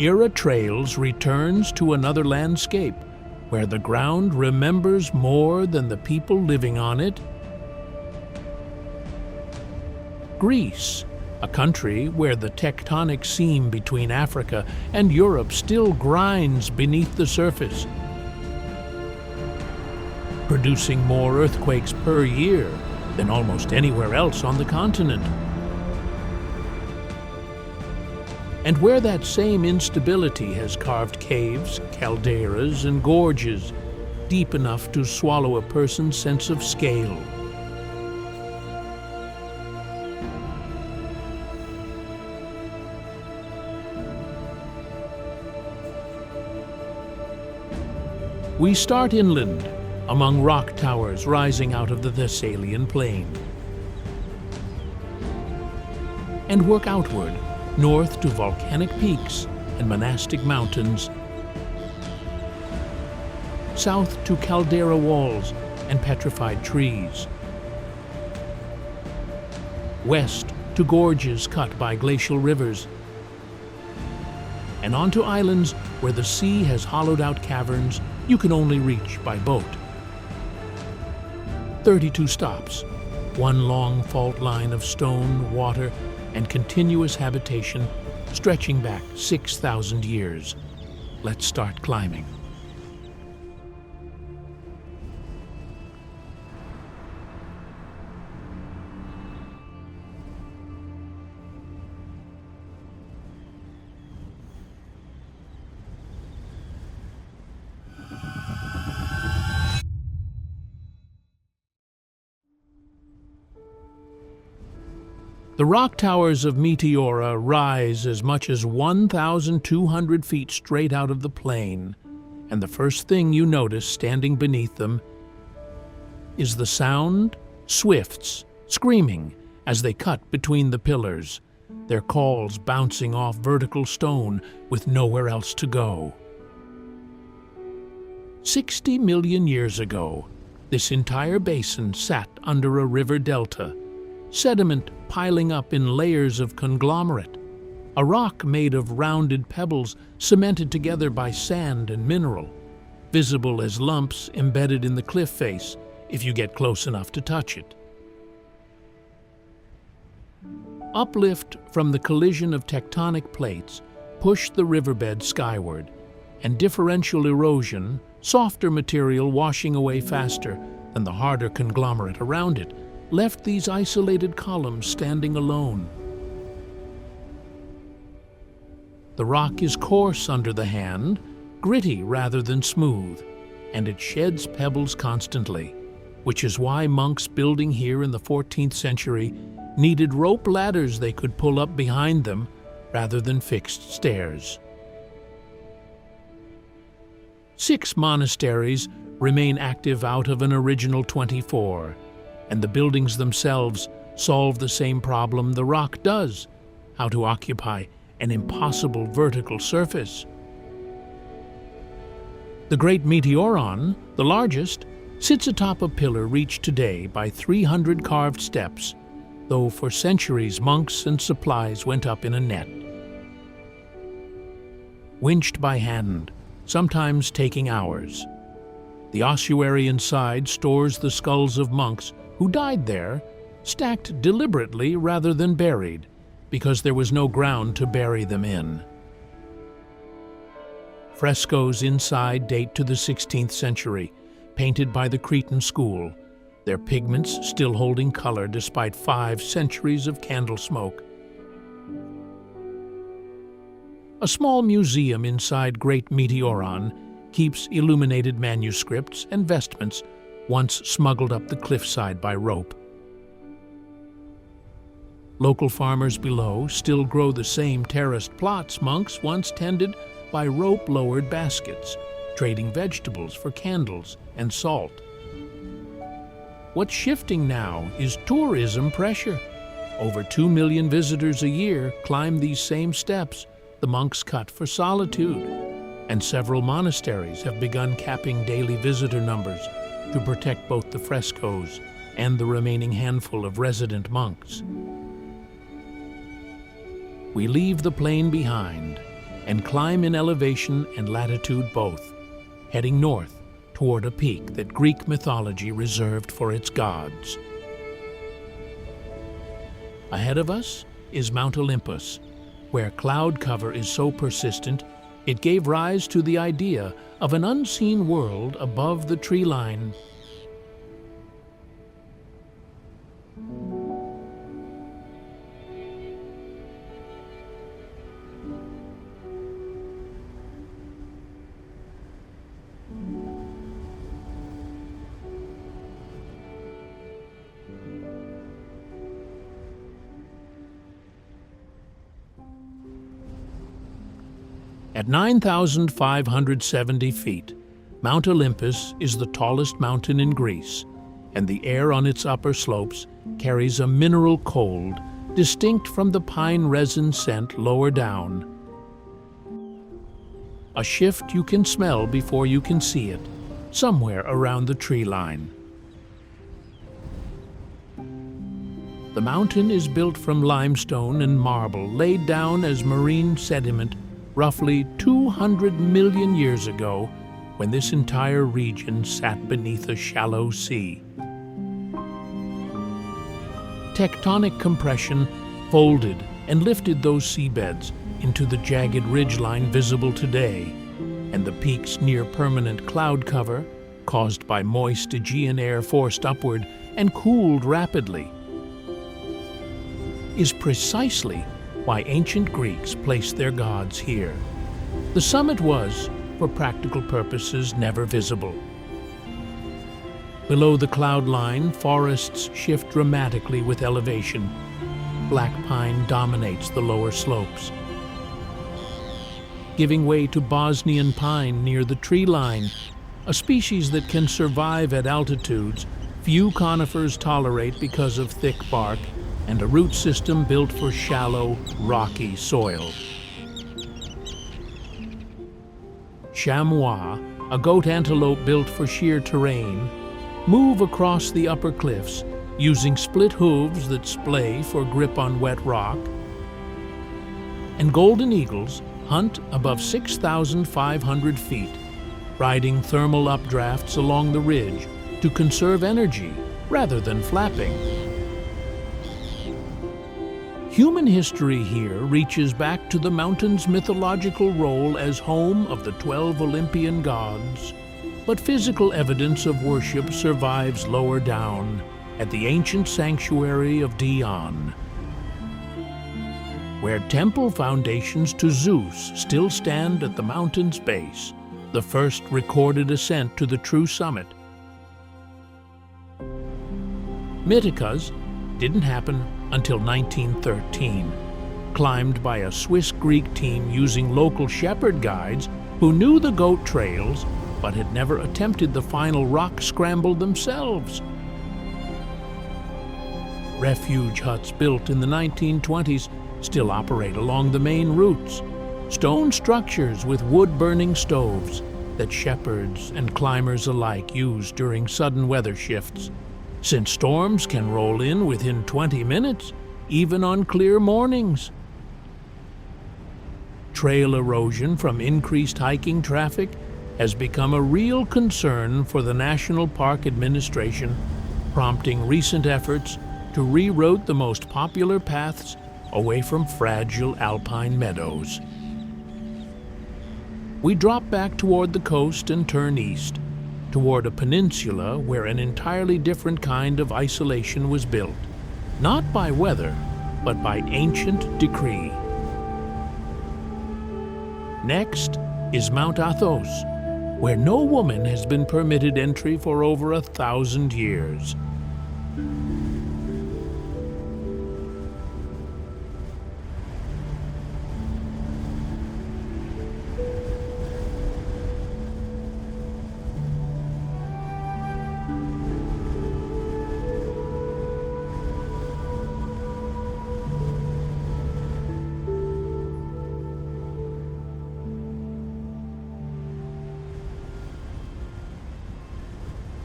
Era Trails returns to another landscape where the ground remembers more than the people living on it. Greece, a country where the tectonic seam between Africa and Europe still grinds beneath the surface, producing more earthquakes per year than almost anywhere else on the continent. And where that same instability has carved caves, calderas, and gorges deep enough to swallow a person's sense of scale. We start inland, among rock towers rising out of the Thessalian plain, and work outward, north to volcanic peaks and monastic mountains, south to caldera walls and petrified trees, west to gorges cut by glacial rivers, and onto islands where the sea has hollowed out caverns you can only reach by boat. 32 stops, one long fault line of stone, water, and continuous habitation stretching back 6,000 years. Let's start climbing. The rock towers of Meteora rise as much as 1,200 feet straight out of the plain, and the first thing you notice standing beneath them is the sound, swifts screaming as they cut between the pillars, their calls bouncing off vertical stone with nowhere else to go. 60 million years ago, this entire basin sat under a river delta, sediment piling up in layers of conglomerate, a rock made of rounded pebbles cemented together by sand and mineral, visible as lumps embedded in the cliff face if you get close enough to touch it. Uplift from the collision of tectonic plates pushed the riverbed skyward, and differential erosion, softer material washing away faster than the harder conglomerate around it, left these isolated columns standing alone. The rock is coarse under the hand, gritty rather than smooth, and it sheds pebbles constantly, which is why monks building here in the 14th century needed rope ladders they could pull up behind them rather than fixed stairs. 6 monasteries remain active out of an original 24, and the buildings themselves solve the same problem the rock does: how to occupy an impossible vertical surface. The Great Meteoron, the largest, sits atop a pillar reached today by 300 carved steps, though for centuries monks and supplies went up in a net. Winched by hand, sometimes taking hours. The ossuary inside stores the skulls of monks who died there, stacked deliberately rather than buried, because there was no ground to bury them in. Frescoes inside date to the 16th century, painted by the Cretan school, their pigments still holding color despite 5 centuries of candle smoke. A small museum inside Great Meteoron keeps illuminated manuscripts and vestments once smuggled up the cliffside by rope. Local farmers below still grow the same terraced plots monks once tended by rope-lowered baskets, trading vegetables for candles and salt. What's shifting now is tourism pressure. Over 2 million visitors a year climb these same steps the monks cut for solitude, and several monasteries have begun capping daily visitor numbers to protect both the frescoes and the remaining handful of resident monks. We leave the plain behind and climb in elevation and latitude both, heading north toward a peak that Greek mythology reserved for its gods. Ahead of us is Mount Olympus, where cloud cover is so persistent it gave rise to the idea of an unseen world above the tree line. At 9,570 feet, Mount Olympus is the tallest mountain in Greece, and the air on its upper slopes carries a mineral cold distinct from the pine resin scent lower down. A shift you can smell before you can see it, somewhere around the tree line. The mountain is built from limestone and marble laid down as marine sediment roughly 200 million years ago, when this entire region sat beneath a shallow sea. Tectonic compression folded and lifted those seabeds into the jagged ridgeline visible today, and the peak's near-permanent cloud cover, caused by moist Aegean air forced upward and cooled rapidly, is precisely why ancient Greeks placed their gods here. The summit was, for practical purposes, never visible. Below the cloud line, forests shift dramatically with elevation. Black pine dominates the lower slopes, giving way to Bosnian pine near the tree line, a species that can survive at altitudes few conifers tolerate because of thick bark and a root system built for shallow, rocky soil. Chamois, a goat antelope built for sheer terrain, move across the upper cliffs using split hooves that splay for grip on wet rock. And golden eagles hunt above 6,500 feet, riding thermal updrafts along the ridge to conserve energy rather than flapping. Human history here reaches back to the mountain's mythological role as home of the 12 Olympian gods, but physical evidence of worship survives lower down at the ancient sanctuary of Dion, where temple foundations to Zeus still stand at the mountain's base, the first recorded ascent to the true summit. Mythica's didn't happen until 1913, climbed by a Swiss-Greek team using local shepherd guides who knew the goat trails but had never attempted the final rock scramble themselves. Refuge huts built in the 1920s still operate along the main routes, stone structures with wood-burning stoves that shepherds and climbers alike use during sudden weather shifts, since storms can roll in within 20 minutes, even on clear mornings. Trail erosion from increased hiking traffic has become a real concern for the National Park Administration, prompting recent efforts to reroute the most popular paths away from fragile alpine meadows. We drop back toward the coast and turn east, toward a peninsula where an entirely different kind of isolation was built, not by weather, but by ancient decree. Next is Mount Athos, where no woman has been permitted entry for over 1,000 years.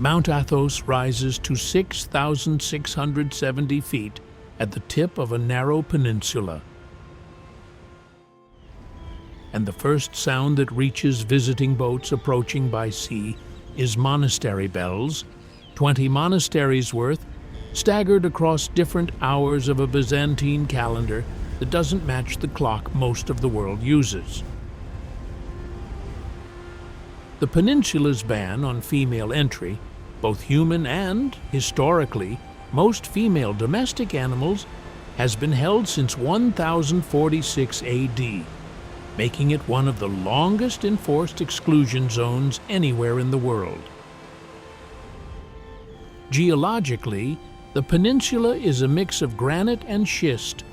Mount Athos rises to 6,670 feet at the tip of a narrow peninsula. and the first sound that reaches visiting boats approaching by sea is monastery bells, 20 monasteries worth, staggered across different hours of a Byzantine calendar that doesn't match the clock most of the world uses. The peninsula's ban on female entry, both human and, historically, most female domestic animals, has been held since 1046 AD, making it one of the longest enforced exclusion zones anywhere in the world. Geologically, the peninsula is a mix of granite and schist,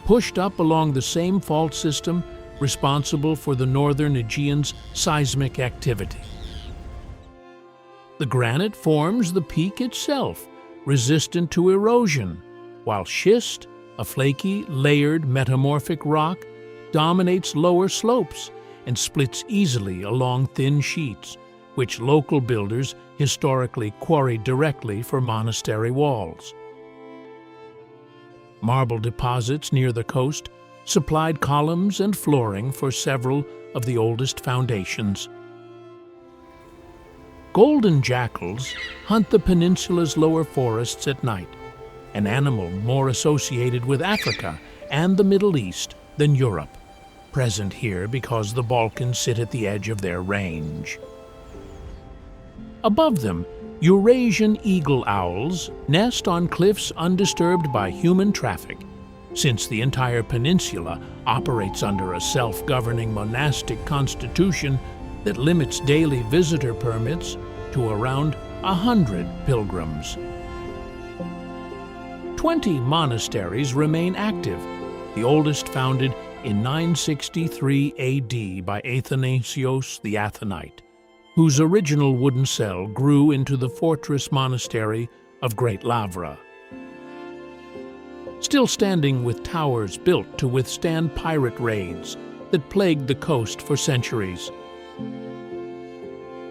pushed up along the same fault system responsible for the northern Aegean's seismic activity. The granite forms the peak itself, resistant to erosion, while schist, a flaky, layered, metamorphic rock, dominates lower slopes and splits easily along thin sheets, which local builders historically quarried directly for monastery walls. Marble deposits near the coast supplied columns and flooring for several of the oldest foundations. Golden jackals hunt the peninsula's lower forests at night, an animal more associated with Africa and the Middle East than Europe, present here because the Balkans sit at the edge of their range. Above them, Eurasian eagle owls nest on cliffs undisturbed by human traffic, since the entire peninsula operates under a self-governing monastic constitution that limits daily visitor permits to around 100 pilgrims. 20 monasteries remain active, the oldest founded in 963 AD by Athanasios the Athonite, whose original wooden cell grew into the fortress monastery of Great Lavra. Still standing with towers built to withstand pirate raids that plagued the coast for centuries.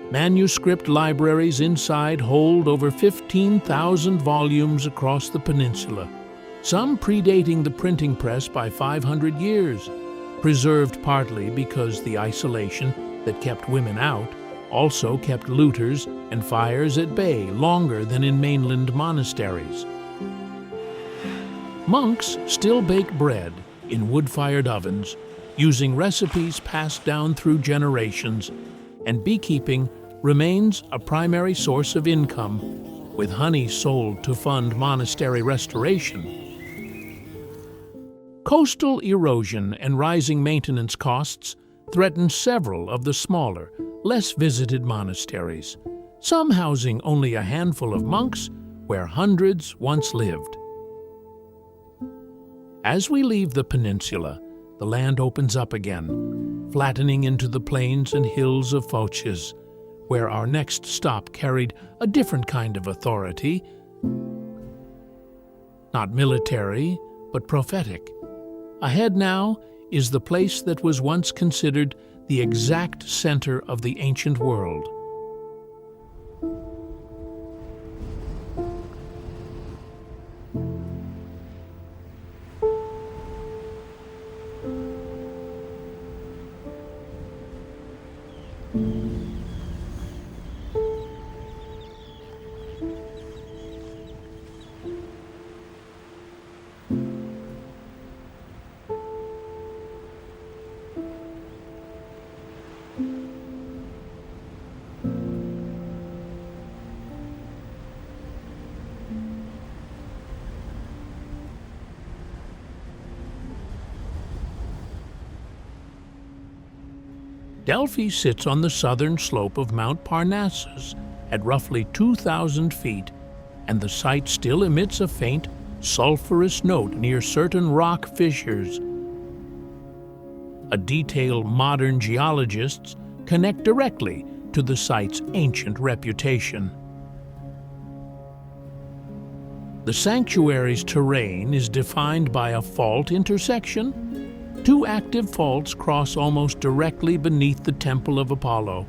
Manuscript libraries inside hold over 15,000 volumes across the peninsula, some predating the printing press by 500 years, preserved partly because the isolation that kept women out also kept looters and fires at bay longer than in mainland monasteries. Monks still bake bread in wood-fired ovens, using recipes passed down through generations, and beekeeping remains a primary source of income, with honey sold to fund monastery restoration. Coastal erosion and rising maintenance costs threaten several of the smaller, less visited monasteries, some housing only a handful of monks where hundreds once lived. As we leave the peninsula, the land opens up again, flattening into the plains and hills of Phocis, where our next stop carried a different kind of authority, not military, but prophetic. Ahead now is the place that was once considered the exact center of the ancient world. Delphi sits on the southern slope of Mount Parnassus at roughly 2,000 feet, and the site still emits a faint, sulfurous note near certain rock fissures. A detail modern geologists connect directly to the site's ancient reputation. The sanctuary's terrain is defined by a fault intersection. Two active faults cross almost directly beneath the Temple of Apollo,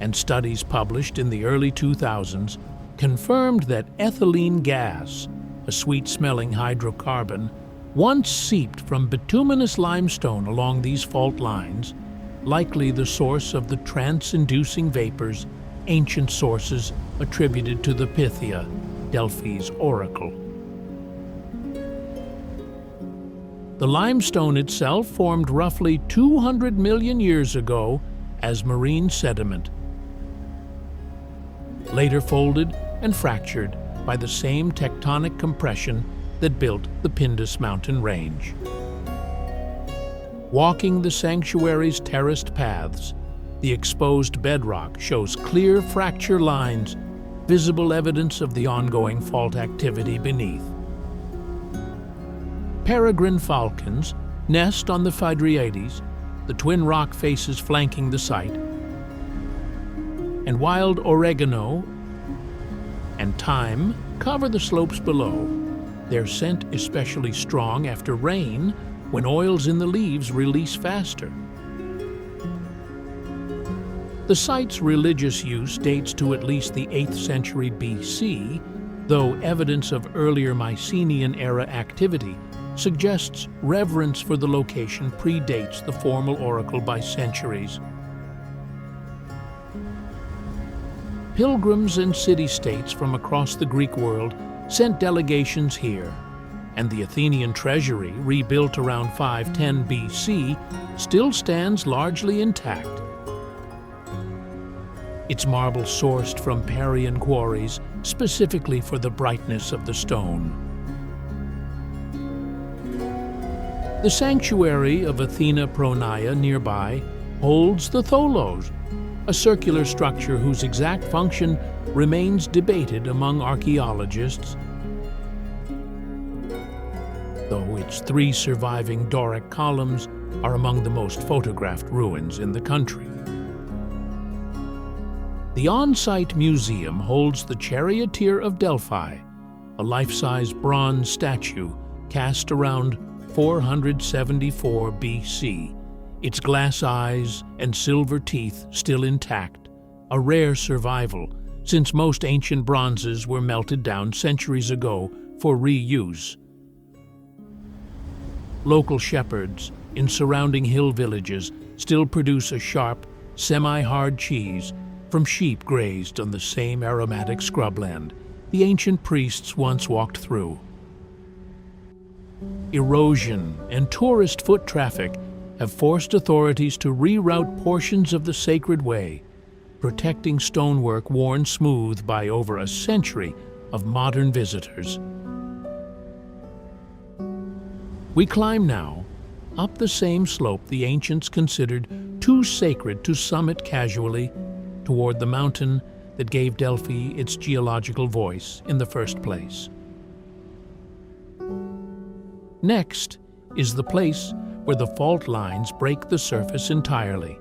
and studies published in the early 2000s confirmed that ethylene gas, a sweet-smelling hydrocarbon, once seeped from bituminous limestone along these fault lines likely the source of the trance-inducing vapors ancient sources attributed to the Pythia, Delphi's oracle. The limestone itself formed roughly 200 million years ago as marine sediment, later folded and fractured by the same tectonic compression that built the Pindus mountain range. Walking the sanctuary's terraced paths, the exposed bedrock shows clear fracture lines, visible evidence of the ongoing fault activity beneath. Peregrine falcons nest on the Phaedriades, the twin rock faces flanking the site, and wild oregano and thyme cover the slopes below, their scent especially strong after rain when oils in the leaves release faster. The site's religious use dates to at least the 8th century BC, though evidence of earlier Mycenaean-era activity suggests reverence for the location predates the formal oracle by centuries. Pilgrims and city-states from across the Greek world sent delegations here, and the Athenian treasury, rebuilt around 510 BC, still stands largely intact. Its marble sourced from Parian quarries specifically for the brightness of the stone. The sanctuary of Athena Pronaia nearby holds the tholos, a circular structure whose exact function remains debated among archaeologists, though its 3 surviving Doric columns are among the most photographed ruins in the country. The on-site museum holds the Charioteer of Delphi, a life-size bronze statue cast around 474 BC, its glass eyes and silver teeth still intact, a rare survival since most ancient bronzes were melted down centuries ago for reuse. Local shepherds in surrounding hill villages still produce a sharp, semi-hard cheese from sheep grazed on the same aromatic scrubland the ancient priests once walked through. Erosion and tourist foot traffic have forced authorities to reroute portions of the sacred way, protecting stonework worn smooth by over a century of modern visitors. We climb now up the same slope the ancients considered too sacred to summit casually, toward the mountain that gave Delphi its geological voice in the first place. Next is the place where the fault lines break the surface entirely.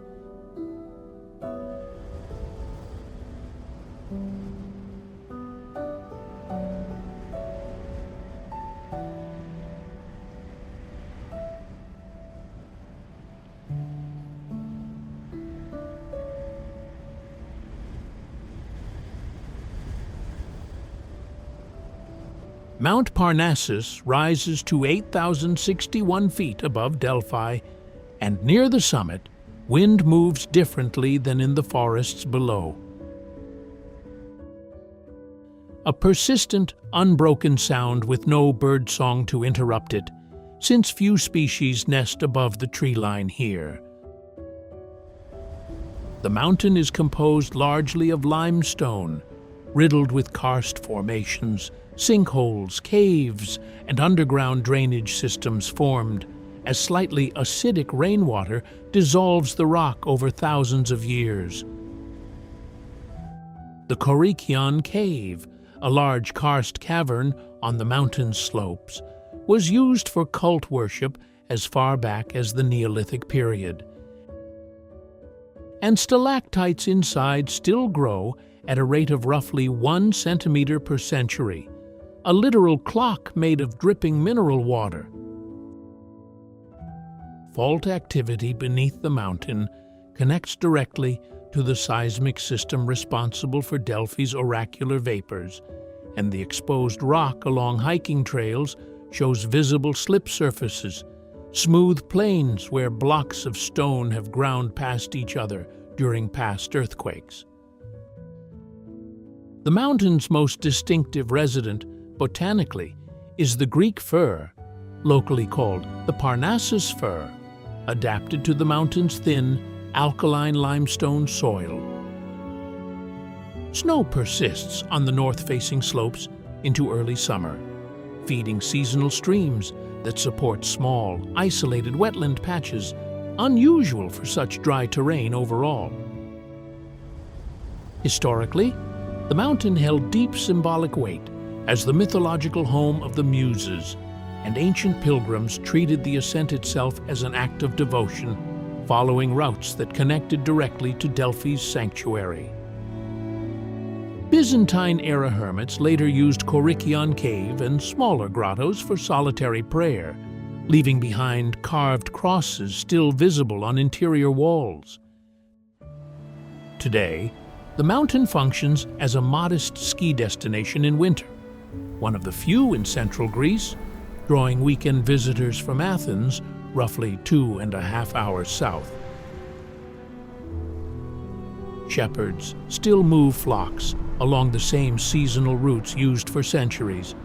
Mount Parnassus rises to 8,061 feet above Delphi, and near the summit, wind moves differently than in the forests below. A persistent, unbroken sound with no birdsong to interrupt it, since few species nest above the tree line here. The mountain is composed largely of limestone, riddled with karst formations, sinkholes, caves, and underground drainage systems formed as slightly acidic rainwater dissolves the rock over thousands of years. The Korykion Cave, a large karst cavern on the mountain slopes, was used for cult worship as far back as the Neolithic period. And stalactites inside still grow at a rate of roughly 1 centimeter per century, a literal clock made of dripping mineral water. Fault activity beneath the mountain connects directly to the seismic system responsible for Delphi's oracular vapors, and the exposed rock along hiking trails shows visible slip surfaces, smooth plains where blocks of stone have ground past each other during past earthquakes. The mountain's most distinctive resident, botanically, is the Greek fir, locally called the Parnassus fir, adapted to the mountain's thin, alkaline limestone soil. Snow persists on the north-facing slopes into early summer, feeding seasonal streams that support small, isolated wetland patches, unusual for such dry terrain overall. Historically, the mountain held deep symbolic weight as the mythological home of the Muses, and ancient pilgrims treated the ascent itself as an act of devotion, following routes that connected directly to Delphi's sanctuary. Byzantine-era hermits later used Korikon Cave and smaller grottos for solitary prayer, leaving behind carved crosses still visible on interior walls. Today, the mountain functions as a modest ski destination in winter, one of the few in central Greece, drawing weekend visitors from Athens, roughly 2.5 hours south. Shepherds still move flocks along the same seasonal routes used for centuries,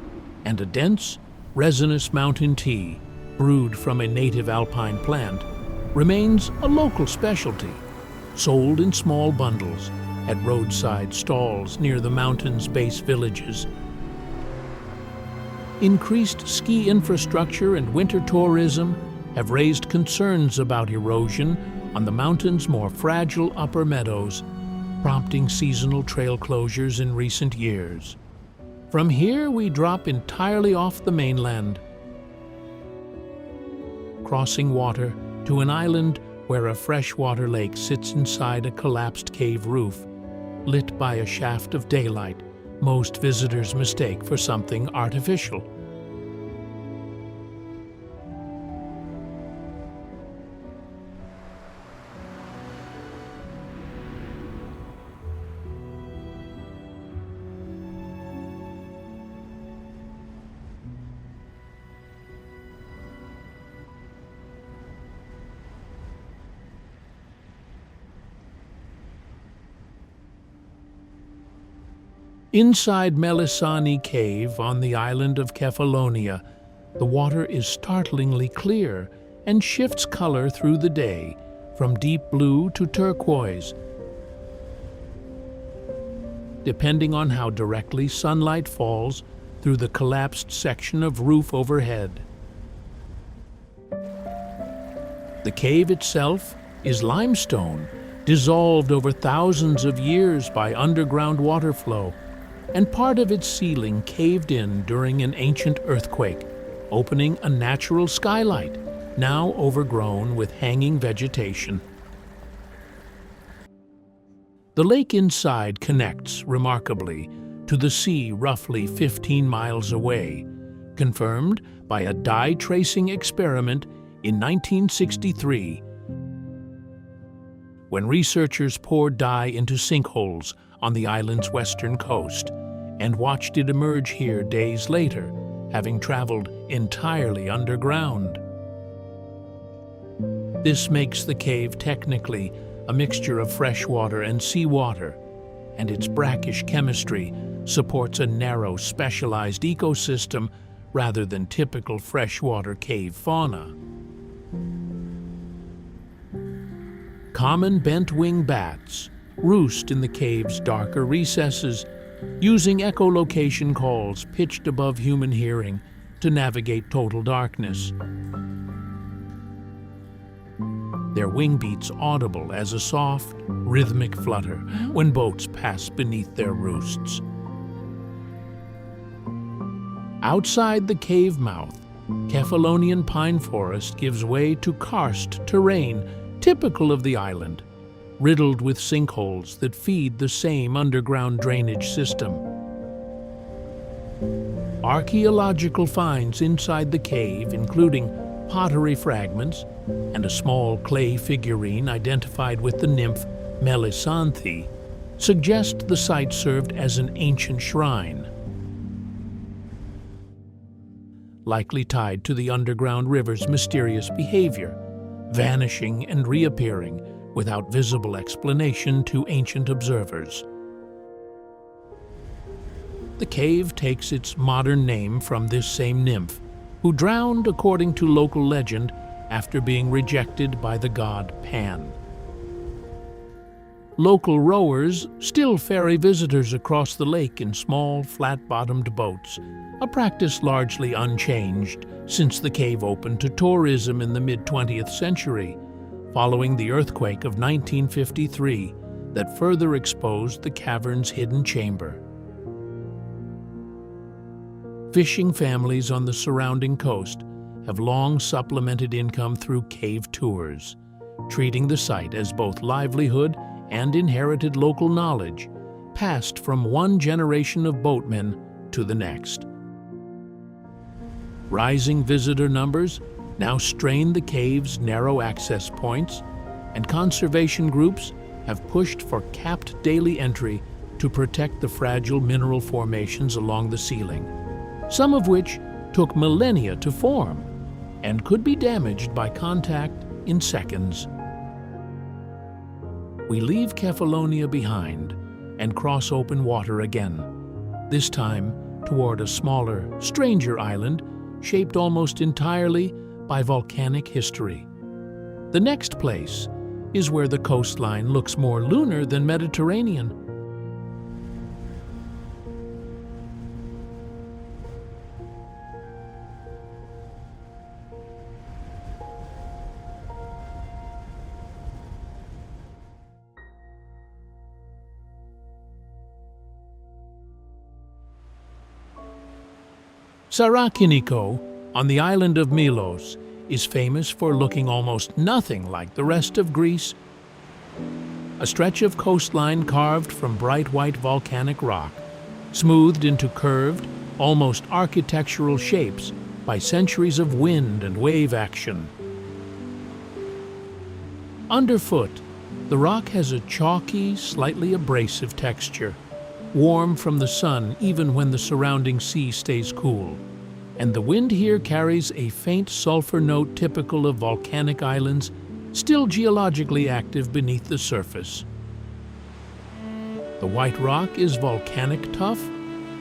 and a dense, resinous mountain tea, brewed from a native alpine plant, remains a local specialty, sold in small bundles at roadside stalls near the mountain's base villages. Increased ski infrastructure and winter tourism have raised concerns about erosion on the mountain's more fragile upper meadows, prompting seasonal trail closures in recent years. From here, we drop entirely off the mainland, crossing water to an island where a freshwater lake sits inside a collapsed cave roof, lit by a shaft of daylight most visitors mistake for something artificial. Inside Melisani Cave on the island of Kefalonia, the water is startlingly clear and shifts color through the day, from deep blue to turquoise, depending on how directly sunlight falls through the collapsed section of roof overhead. The cave itself is limestone, dissolved over thousands of years by underground water flow, and part of its ceiling caved in during an ancient earthquake, opening a natural skylight, now overgrown with hanging vegetation. The lake inside connects, remarkably, to the sea roughly 15 miles away, confirmed by a dye tracing experiment in 1963, when researchers poured dye into sinkholes on the island's western coast and watched it emerge here days later, having traveled entirely underground. This makes the cave technically a mixture of freshwater and seawater, and its brackish chemistry supports a narrow, specialized ecosystem rather than typical freshwater cave fauna. Common bent-wing bats roost in the cave's darker recesses, using echolocation calls pitched above human hearing to navigate total darkness. Their wing beats audible as a soft, rhythmic flutter when boats pass beneath their roosts. Outside the cave mouth, Kefalonian pine forest gives way to karst terrain typical of the island, riddled with sinkholes that feed the same underground drainage system. Archaeological finds inside the cave, including pottery fragments and a small clay figurine identified with the nymph Melisanthe, suggest the site served as an ancient shrine. likely tied to the underground river's mysterious behavior, vanishing and reappearing without visible explanation to ancient observers. The cave takes its modern name from this same nymph, who drowned, according to local legend, after being rejected by the god Pan. Local rowers still ferry visitors across the lake in small, flat-bottomed boats, a practice largely unchanged since the cave opened to tourism in the mid-20th century, following the earthquake of 1953 that further exposed the cavern's hidden chamber. Fishing families on the surrounding coast have long supplemented income through cave tours, treating the site as both livelihood and inherited local knowledge, passed from one generation of boatmen to the next. Rising visitor numbers now strain the cave's narrow access points, and conservation groups have pushed for capped daily entry to protect the fragile mineral formations along the ceiling, some of which took millennia to form and could be damaged by contact in seconds. We leave Kefalonia behind and cross open water again, this time toward a smaller, stranger island shaped almost entirely by volcanic history. The next place is where the coastline looks more lunar than Mediterranean. Sarakiniko, on the island of Milos, is famous for looking almost nothing like the rest of Greece. A stretch of coastline carved from bright white volcanic rock, smoothed into curved, almost architectural shapes by centuries of wind and wave action. Underfoot, the rock has a chalky, slightly abrasive texture, warm from the sun even when the surrounding sea stays cool, and the wind here carries a faint sulfur note typical of volcanic islands still geologically active beneath the surface. The white rock is volcanic tuff,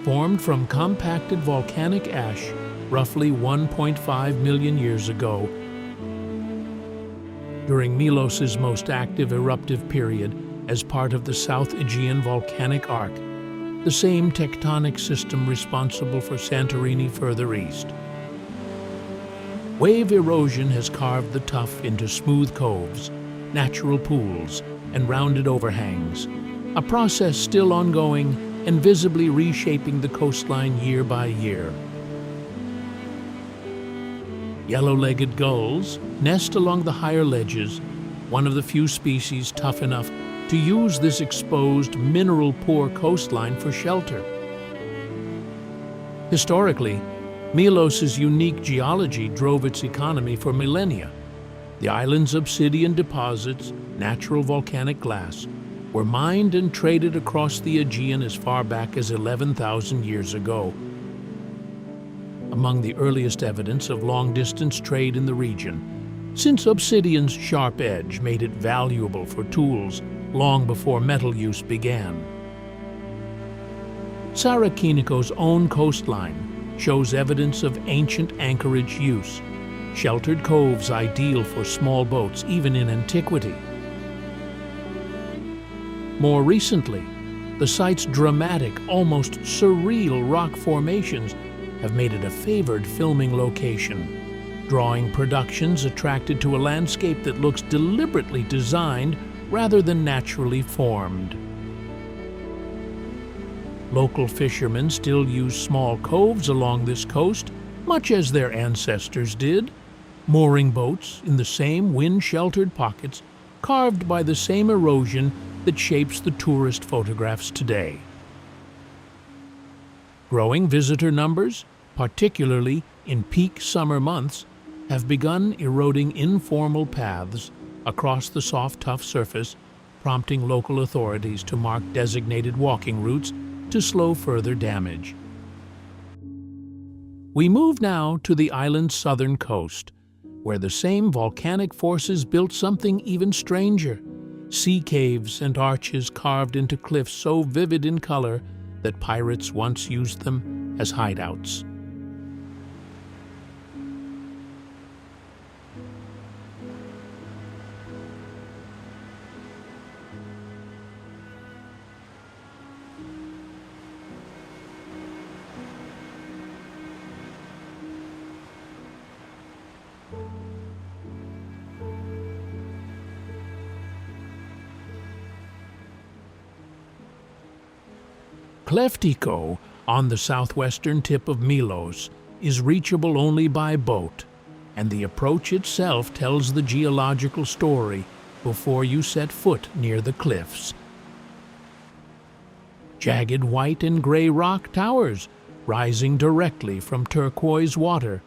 formed from compacted volcanic ash roughly 1.5 million years ago. During Milos's most active eruptive period as part of the South Aegean volcanic arc, the same tectonic system responsible for Santorini further east. Wave erosion has carved the tuff into smooth coves, natural pools, and rounded overhangs, a process still ongoing and visibly reshaping the coastline year by year. Yellow-legged gulls nest along the higher ledges, one of the few species tough enough to use this exposed, mineral-poor coastline for shelter. Historically, Milos's unique geology drove its economy for millennia. The island's obsidian deposits, natural volcanic glass, were mined and traded across the Aegean as far back as 11,000 years ago. Among the earliest evidence of long-distance trade in the region, since obsidian's sharp edge made it valuable for tools long before metal use began. Sarakiniko's own coastline shows evidence of ancient anchorage use, sheltered coves ideal for small boats even in antiquity. More recently, the site's dramatic, almost surreal rock formations have made it a favored filming location, drawing productions attracted to a landscape that looks deliberately designed rather than naturally formed. Local fishermen still use small coves along this coast, much as their ancestors did, mooring boats in the same wind-sheltered pockets carved by the same erosion that shapes the tourist photographs today. Growing visitor numbers, particularly in peak summer months, have begun eroding informal paths across the soft, tough surface, prompting local authorities to mark designated walking routes to slow further damage. We move now to the island's southern coast, where the same volcanic forces built something even stranger. Sea caves and arches carved into cliffs so vivid in color that pirates once used them as hideouts. Kleftiko, on the southwestern tip of Milos, is reachable only by boat, and the approach itself tells the geological story before you set foot near the cliffs. Jagged white and gray rock towers rising directly from turquoise water,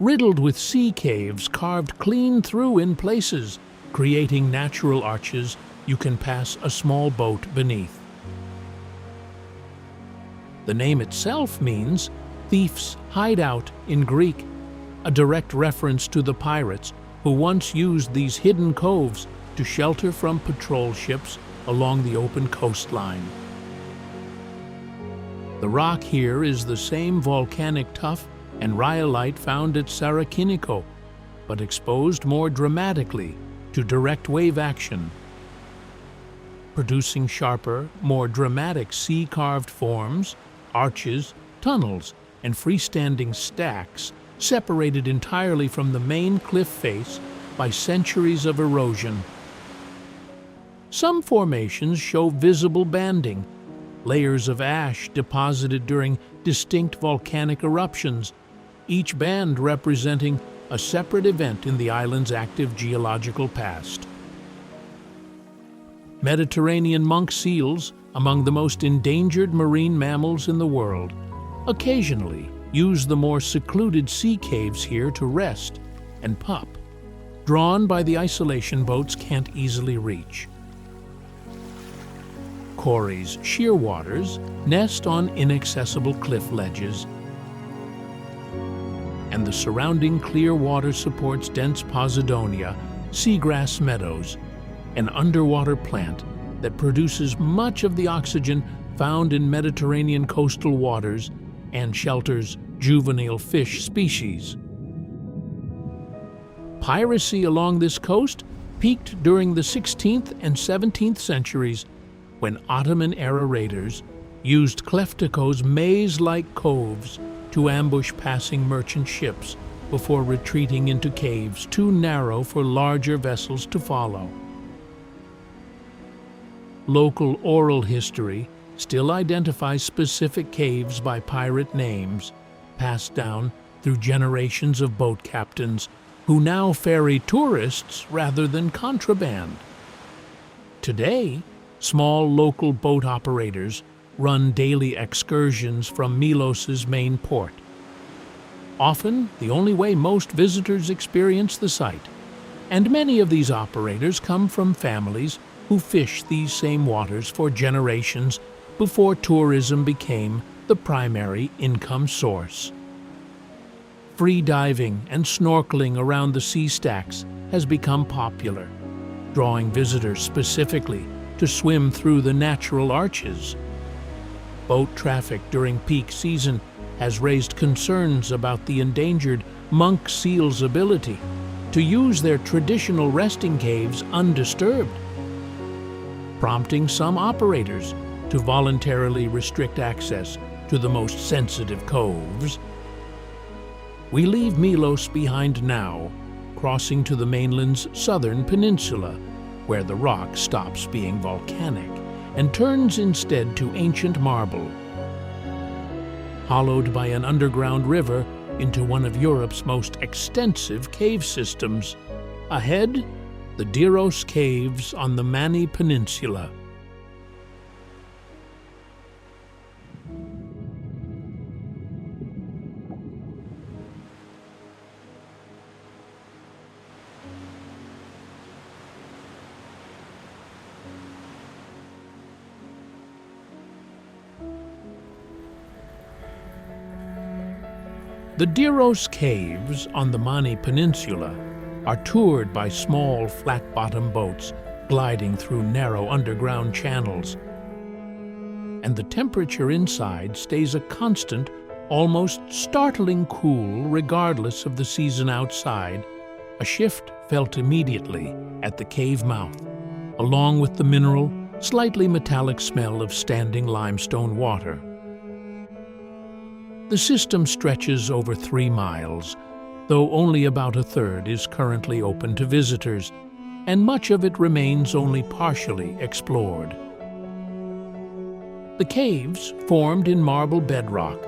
riddled with sea caves carved clean through in places, creating natural arches you can pass a small boat beneath. The name itself means thief's hideout in Greek, a direct reference to the pirates who once used these hidden coves to shelter from patrol ships along the open coastline. The rock here is the same volcanic tuff and rhyolite found at Santorini, but exposed more dramatically to direct wave action, producing sharper, more dramatic sea-carved forms, arches, tunnels, and freestanding stacks separated entirely from the main cliff face by centuries of erosion. Some formations show visible banding, layers of ash deposited during distinct volcanic eruptions, each band representing a separate event in the island's active geological past. Mediterranean monk seals, among the most endangered marine mammals in the world, occasionally use the more secluded sea caves here to rest and pup, drawn by the isolation boats can't easily reach. Cory's shearwaters nest on inaccessible cliff ledges, and the surrounding clear water supports dense Posidonia, seagrass meadows, an underwater plant that produces much of the oxygen found in Mediterranean coastal waters and shelters juvenile fish species. Piracy along this coast peaked during the 16th and 17th centuries when Ottoman-era raiders used Kleftiko's maze-like coves to ambush passing merchant ships before retreating into caves too narrow for larger vessels to follow. Local oral history still identifies specific caves by pirate names, passed down through generations of boat captains who now ferry tourists rather than contraband. Today, small local boat operators run daily excursions from Milos's main port. Often the only way most visitors experience the site, and many of these operators come from families who fished these same waters for generations before tourism became the primary income source. Free diving and snorkeling around the sea stacks has become popular, drawing visitors specifically to swim through the natural arches. Boat traffic during peak season has raised concerns about the endangered monk seal's ability to use their traditional resting caves undisturbed, prompting some operators to voluntarily restrict access to the most sensitive coves. We leave Milos behind now, crossing to the mainland's southern peninsula, where the rock stops being volcanic and turns instead to ancient marble, hollowed by an underground river into one of Europe's most extensive cave systems. Ahead, the Diros Caves on the Mani Peninsula. The Diros Caves on the Mani Peninsula are toured by small, flat-bottom boats gliding through narrow underground channels. And the temperature inside stays a constant, almost startling cool regardless of the season outside, a shift felt immediately at the cave mouth, along with the mineral, slightly metallic smell of standing limestone water. The system stretches over 3 miles, though only about a third is currently open to visitors, and much of it remains only partially explored. The caves formed in marble bedrock,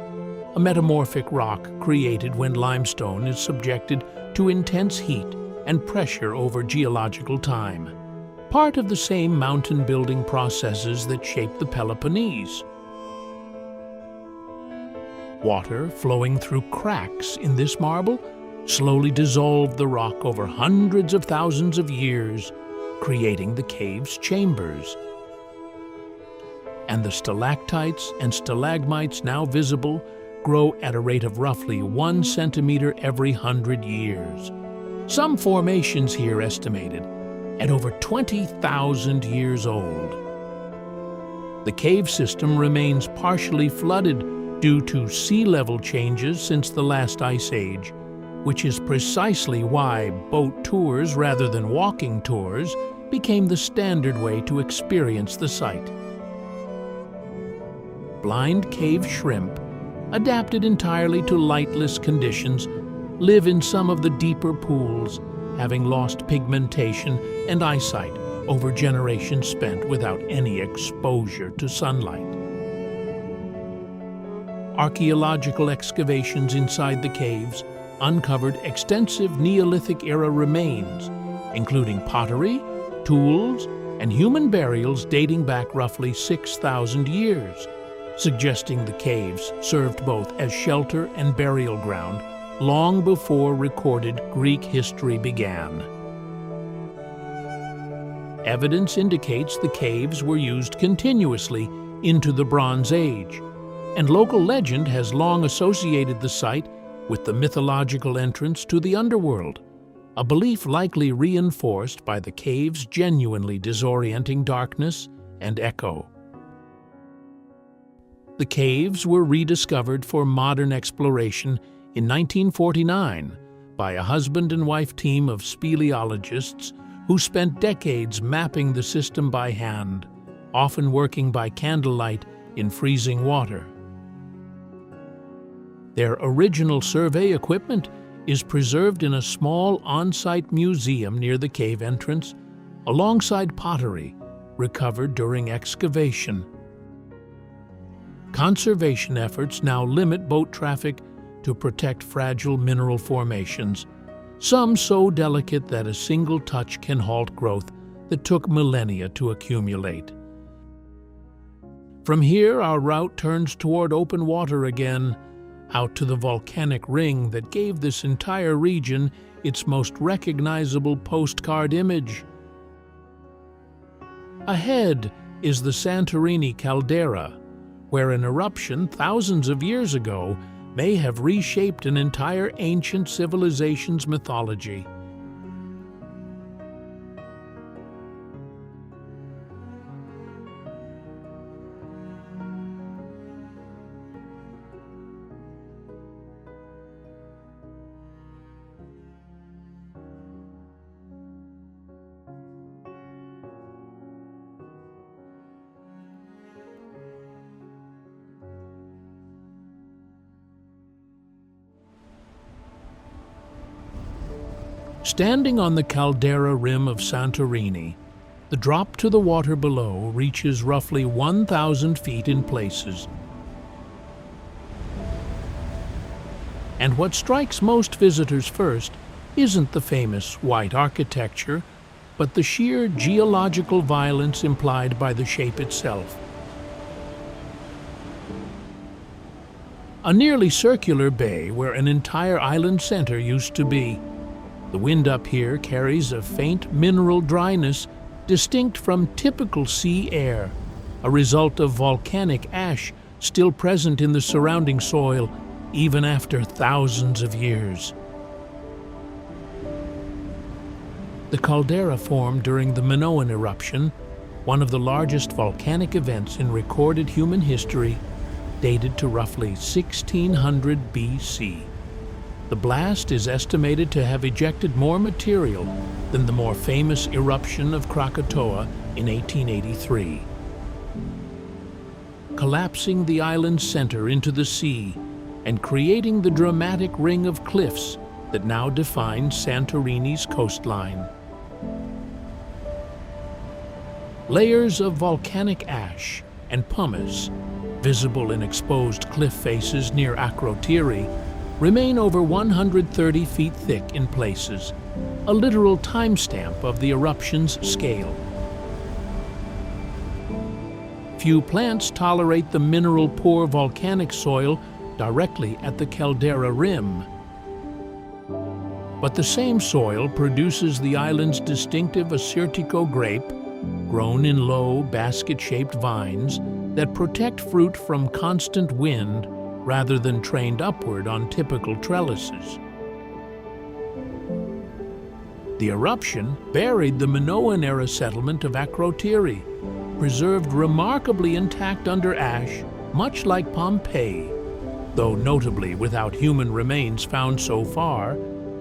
a metamorphic rock created when limestone is subjected to intense heat and pressure over geological time, part of the same mountain-building processes that shaped the Peloponnese. Water flowing through cracks in this marble slowly dissolved the rock over hundreds of thousands of years, creating the cave's chambers. And the stalactites and stalagmites now visible grow at a rate of roughly 1 centimeter every 100 years. Some formations here estimated at over 20,000 years old. The cave system remains partially flooded due to sea level changes since the last ice age, which is precisely why boat tours rather than walking tours became the standard way to experience the site. Blind cave shrimp, adapted entirely to lightless conditions, live in some of the deeper pools, having lost pigmentation and eyesight over generations spent without any exposure to sunlight. Archaeological excavations inside the caves uncovered extensive Neolithic-era remains, including pottery, tools, and human burials dating back roughly 6,000 years, suggesting the caves served both as shelter and burial ground long before recorded Greek history began. Evidence indicates the caves were used continuously into the Bronze Age, and local legend has long associated the site with the mythological entrance to the underworld, a belief likely reinforced by the cave's genuinely disorienting darkness and echo. The caves were rediscovered for modern exploration in 1949 by a husband and wife team of speleologists who spent decades mapping the system by hand, often working by candlelight in freezing water. Their original survey equipment is preserved in a small on-site museum near the cave entrance, alongside pottery recovered during excavation. Conservation efforts now limit boat traffic to protect fragile mineral formations, some so delicate that a single touch can halt growth that took millennia to accumulate. From here, our route turns toward open water again, out to the volcanic ring that gave this entire region its most recognizable postcard image. Ahead is the Santorini caldera, where an eruption thousands of years ago may have reshaped an entire ancient civilization's mythology. Standing on the caldera rim of Santorini, the drop to the water below reaches roughly 1,000 feet in places. And what strikes most visitors first isn't the famous white architecture, but the sheer geological violence implied by the shape itself. A nearly circular bay where an entire island center used to be. The wind up here carries a faint mineral dryness distinct from typical sea air, a result of volcanic ash still present in the surrounding soil even after thousands of years. The caldera formed during the Minoan eruption, one of the largest volcanic events in recorded human history, dated to roughly 1600 BC. The blast is estimated to have ejected more material than the more famous eruption of Krakatoa in 1883, collapsing the island's center into the sea and creating the dramatic ring of cliffs that now define Santorini's coastline. Layers of volcanic ash and pumice, visible in exposed cliff faces near Akrotiri, remain over 130 feet thick in places, a literal timestamp of the eruption's scale. Few plants tolerate the mineral-poor volcanic soil directly at the caldera rim. But the same soil produces the island's distinctive Assyrtiko grape, grown in low, basket-shaped vines that protect fruit from constant wind rather than trained upward on typical trellises. The eruption buried the Minoan-era settlement of Akrotiri, preserved remarkably intact under ash, much like Pompeii, though notably without human remains found so far,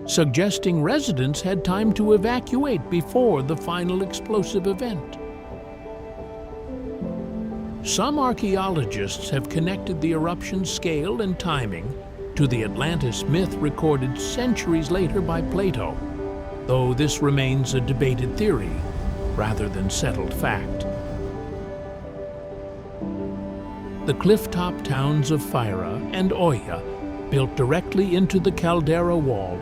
suggesting residents had time to evacuate before the final explosive event. Some archaeologists have connected the eruption's scale and timing to the Atlantis myth recorded centuries later by Plato, though this remains a debated theory rather than settled fact. The cliff-top towns of Phyra and Oya, built directly into the caldera wall,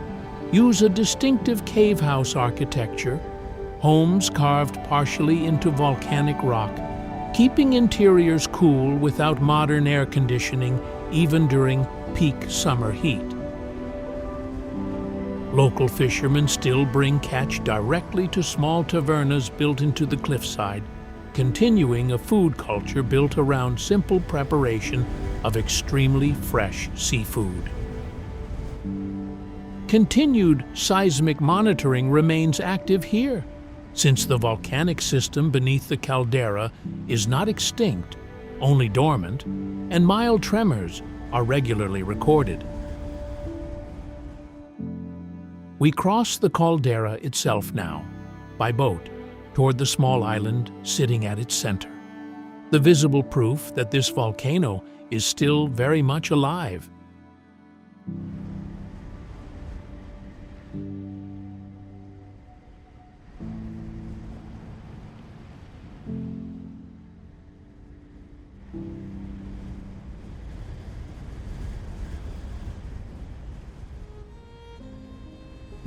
use a distinctive cave house architecture, homes carved partially into volcanic rock, keeping interiors cool without modern air conditioning even during peak summer heat. Local fishermen still bring catch directly to small tavernas built into the cliffside, continuing a food culture built around simple preparation of extremely fresh seafood. Continued seismic monitoring remains active here, since the volcanic system beneath the caldera is not extinct, only dormant, and mild tremors are regularly recorded. We cross the caldera itself now, by boat, toward the small island sitting at its center, the visible proof that this volcano is still very much alive.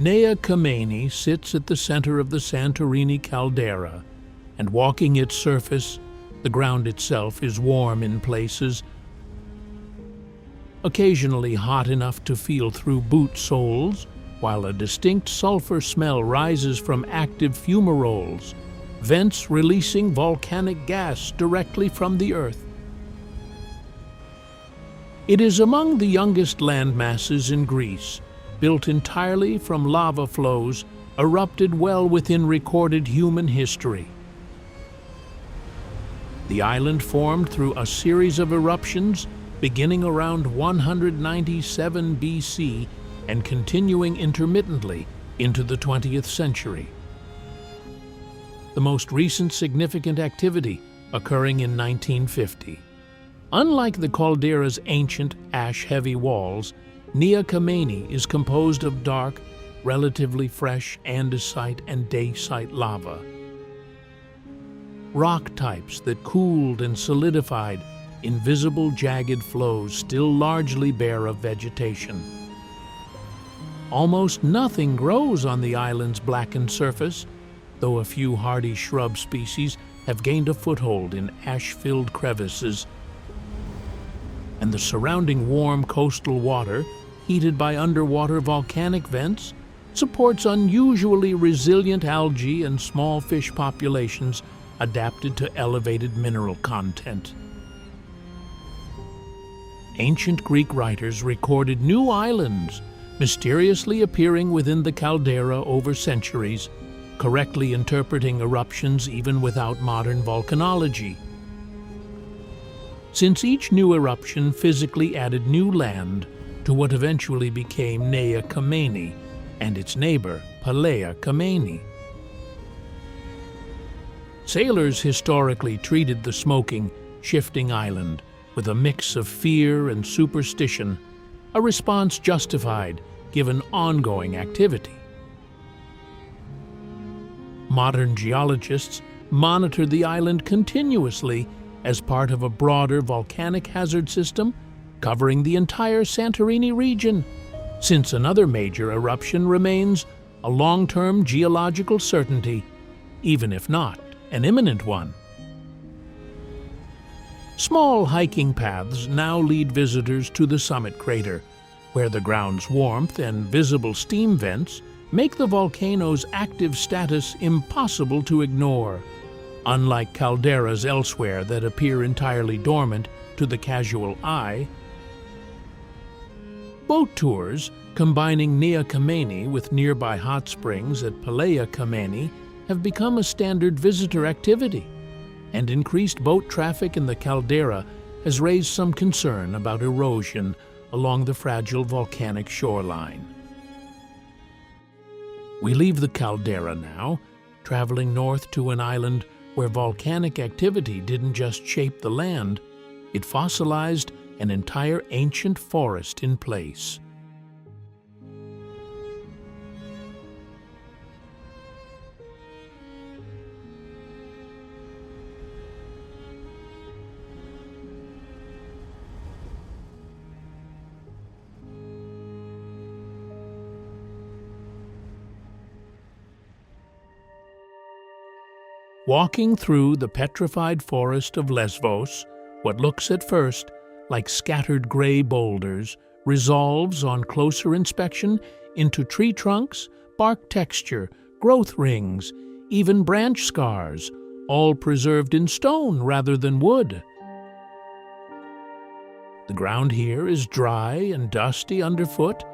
Nea Kamenni sits at the center of the Santorini caldera, and walking its surface, the ground itself is warm in places, occasionally hot enough to feel through boot soles, while a distinct sulfur smell rises from active fumaroles, vents releasing volcanic gas directly from the earth. It is among the youngest land masses in Greece, built entirely from lava flows erupted well within recorded human history. The island formed through a series of eruptions beginning around 197 BC and continuing intermittently into the 20th century. The most recent significant activity occurring in 1950. Unlike the caldera's ancient ash-heavy walls, Nea Kamenni is composed of dark, relatively fresh andesite and dacite lava. Rock types that cooled and solidified in visible jagged flows still largely bare of vegetation. Almost nothing grows on the island's blackened surface, though a few hardy shrub species have gained a foothold in ash-filled crevices, and the surrounding warm coastal water, heated by underwater volcanic vents, supports unusually resilient algae and small fish populations adapted to elevated mineral content. ancient Greek writers recorded new islands, mysteriously appearing within the caldera over centuries, correctly interpreting eruptions even without modern volcanology. Since each new eruption physically added new land to what eventually became Nea Kamenni and its neighbor, Palea Kamenni. Sailors historically treated the smoking, shifting island with a mix of fear and superstition, a response justified given ongoing activity. Modern geologists monitor the island continuously as part of a broader volcanic hazard system covering the entire Santorini region, since another major eruption remains a long-term geological certainty, even if not an imminent one. Small hiking paths now lead visitors to the summit crater, where the ground's warmth and visible steam vents make the volcano's active status impossible to ignore, unlike calderas elsewhere that appear entirely dormant to the casual eye. Boat tours, combining Nea Kamenni with nearby hot springs at Palea Kamenni, have become a standard visitor activity, and increased boat traffic in the caldera has raised some concern about erosion along the fragile volcanic shoreline. We leave the caldera now, traveling north to an island where volcanic activity didn't just shape the land, it fossilized an entire ancient forest in place. Walking through the petrified forest of Lesvos, what looks at first like scattered gray boulders resolves on closer inspection into tree trunks, bark texture, growth rings, even branch scars, all preserved in stone rather than wood. The ground here is dry and dusty underfoot,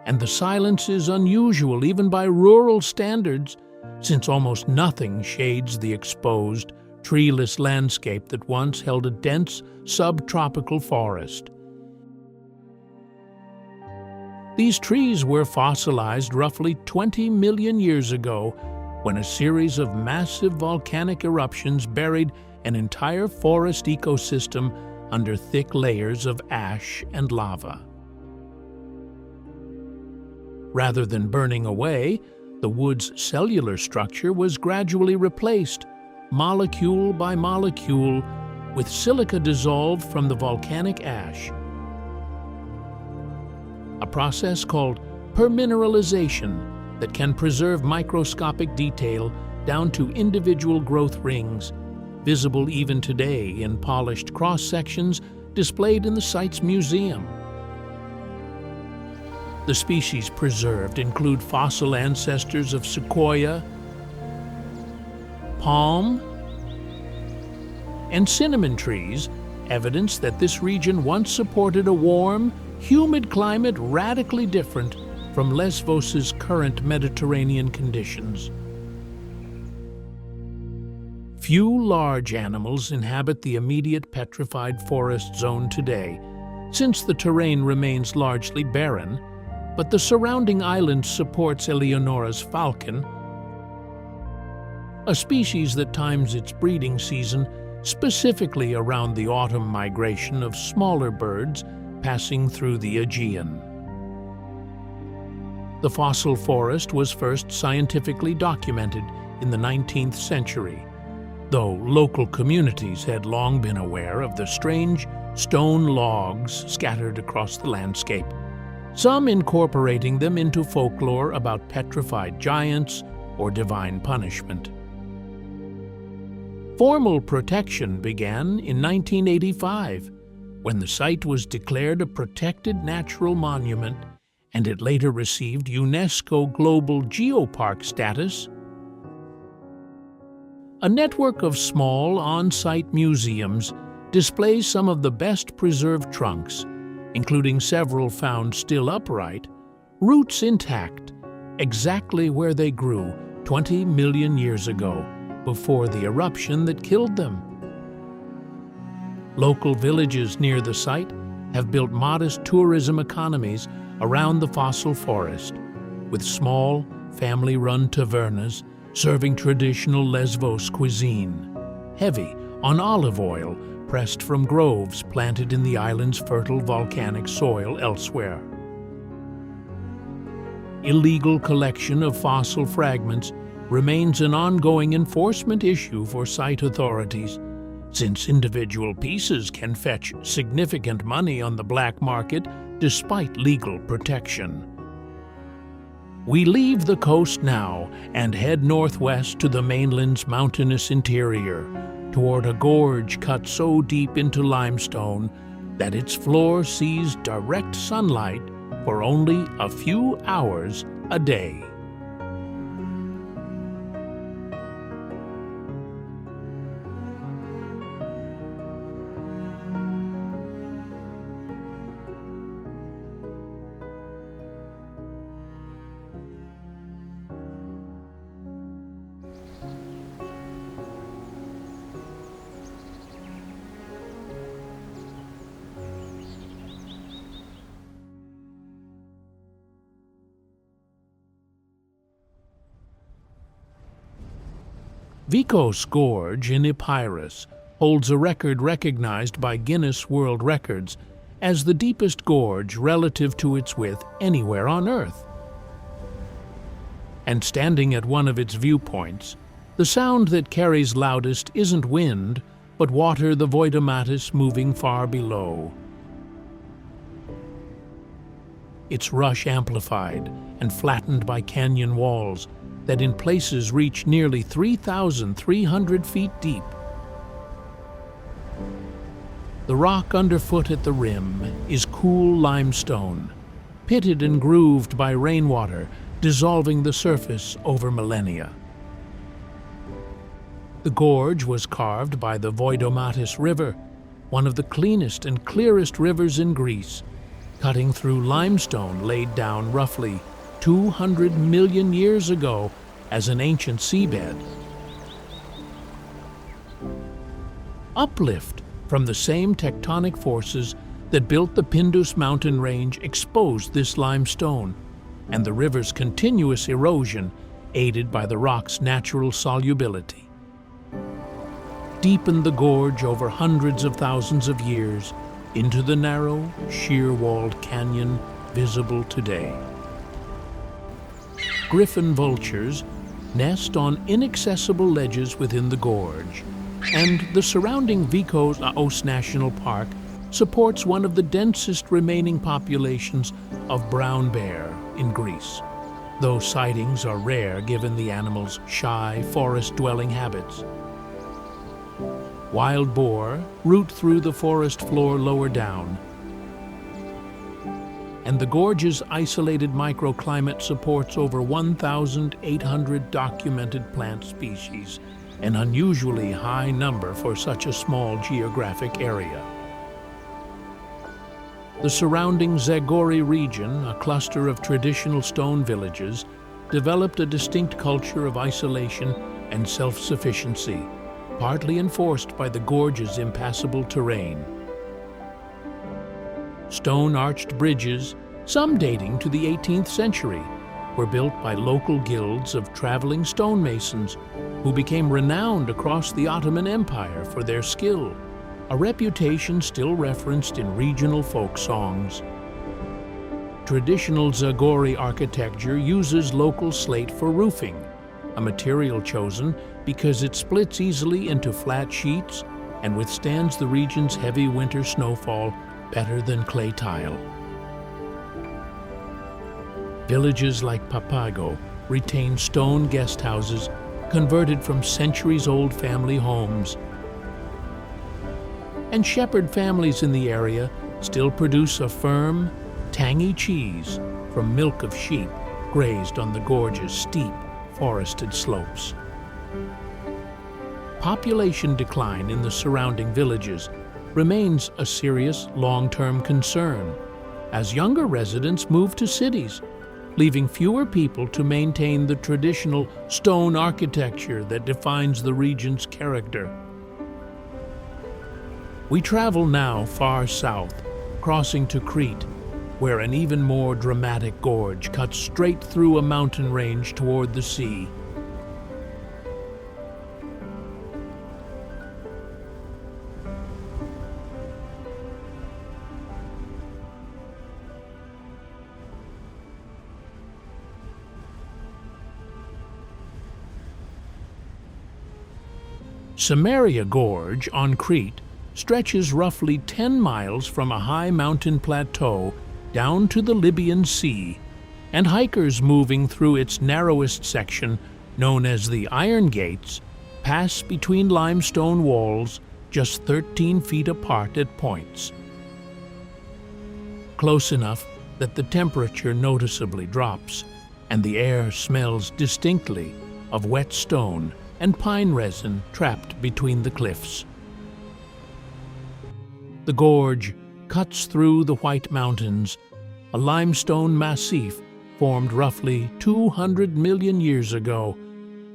and the silence is unusual even by rural standards, since almost nothing shades the exposed, treeless landscape that once held a dense subtropical forest. These trees were fossilized roughly 20 million years ago, when a series of massive volcanic eruptions buried an entire forest ecosystem under thick layers of ash and lava. Rather than burning away, the wood's cellular structure was gradually replaced, molecule by molecule, with silica dissolved from the volcanic ash. A process called permineralization that can preserve microscopic detail down to individual growth rings, visible even today in polished cross-sections displayed in the site's museum. The species preserved include fossil ancestors of sequoia, palm, and cinnamon trees, evidence that this region once supported a warm, humid climate radically different from Lesvos's current Mediterranean conditions. Few large animals inhabit the immediate petrified forest zone today, since the terrain remains largely barren, but the surrounding island supports Eleonora's falcon, a species that times its breeding season specifically around the autumn migration of smaller birds passing through the Aegean. The fossil forest was first scientifically documented in the 19th century, though local communities had long been aware of the strange stone logs scattered across the landscape, some incorporating them into folklore about petrified giants or divine punishment. Formal protection began in 1985, when the site was declared a protected natural monument, and it later received UNESCO Global Geopark status. A network of small on-site museums displays some of the best preserved trunks, including several found still upright, roots intact, exactly where they grew 20 million years ago, before the eruption that killed them. Local villages near the site have built modest tourism economies around the fossil forest, with small, family-run tavernas serving traditional Lesvos cuisine, heavy on olive oil pressed from groves planted in the island's fertile volcanic soil elsewhere. Illegal collection of fossil fragments remains an ongoing enforcement issue for site authorities, since individual pieces can fetch significant money on the black market despite legal protection. We leave the coast now and head northwest to the mainland's mountainous interior, toward a gorge cut so deep into limestone that its floor sees direct sunlight for only a few hours a day. Vikos Gorge in Epirus holds a record recognized by Guinness World Records as the deepest gorge relative to its width anywhere on Earth. And standing at one of its viewpoints, the sound that carries loudest isn't wind, but water the Voidomatis moving far below. Its rush amplified and flattened by canyon walls that in places reach nearly 3,300 feet deep. The rock underfoot at the rim is cool limestone, pitted and grooved by rainwater dissolving the surface over millennia. The gorge was carved by the Voidomatis River, one of the cleanest and clearest rivers in Greece, cutting through limestone laid down roughly 200 million years ago as an ancient seabed. Uplift from the same tectonic forces that built the Pindus mountain range exposed this limestone, and the river's continuous erosion aided by the rock's natural solubility deepened the gorge over hundreds of thousands of years into the narrow, sheer-walled canyon visible today. Griffon vultures nest on inaccessible ledges within the gorge, and the surrounding Vikos National Park supports one of the densest remaining populations of brown bear in Greece, though sightings are rare given the animal's shy, forest-dwelling habits. Wild boar root through the forest floor lower down, and the gorge's isolated microclimate supports over 1,800 documented plant species, an unusually high number for such a small geographic area. The surrounding Zagori region, a cluster of traditional stone villages, developed a distinct culture of isolation and self-sufficiency, partly enforced by the gorge's impassable terrain. Stone-arched bridges, some dating to the 18th century, were built by local guilds of traveling stonemasons who became renowned across the Ottoman Empire for their skill, a reputation still referenced in regional folk songs. Traditional Zagori architecture uses local slate for roofing, a material chosen because it splits easily into flat sheets and withstands the region's heavy winter snowfall better than clay tile. Villages like Papago retain stone guest houses converted from centuries-old family homes. And shepherd families in the area still produce a firm, tangy cheese from milk of sheep grazed on the gorge's steep, forested slopes. Population decline in the surrounding villages remains a serious long-term concern, as younger residents move to cities, leaving fewer people to maintain the traditional stone architecture that defines the region's character. We travel now far south, crossing to Crete, where an even more dramatic gorge cuts straight through a mountain range toward the sea. Samaria Gorge on Crete stretches roughly 10 miles from a high mountain plateau down to the Libyan Sea, and hikers moving through its narrowest section, known as the Iron Gates, pass between limestone walls just 13 feet apart at points. Close enough that the temperature noticeably drops, and the air smells distinctly of wet stone and pine resin trapped between the cliffs. The gorge cuts through the White Mountains, a limestone massif formed roughly 200 million years ago,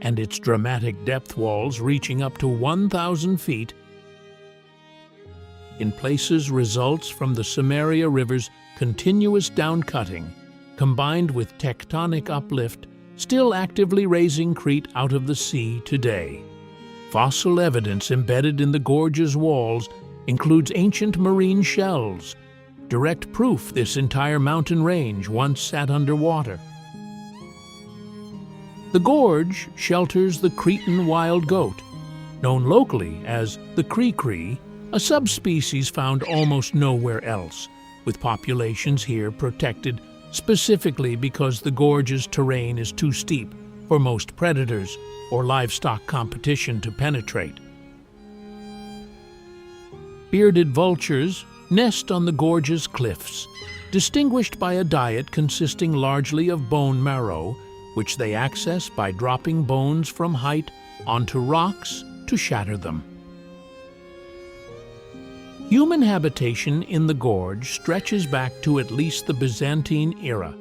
and its dramatic depth walls reaching up to 1,000 feet. In places, results from the Samaria River's continuous downcutting, combined with tectonic uplift, still actively raising Crete out of the sea today. Fossil evidence embedded in the gorge's walls includes ancient marine shells, direct proof this entire mountain range once sat underwater. The gorge shelters the Cretan wild goat, known locally as the cree-cree, a subspecies found almost nowhere else, with populations here protected specifically because the gorge's terrain is too steep for most predators or livestock competition to penetrate. Bearded vultures nest on the gorge's cliffs, distinguished by a diet consisting largely of bone marrow, which they access by dropping bones from height onto rocks to shatter them. Human habitation in the gorge stretches back to at least the Byzantine era,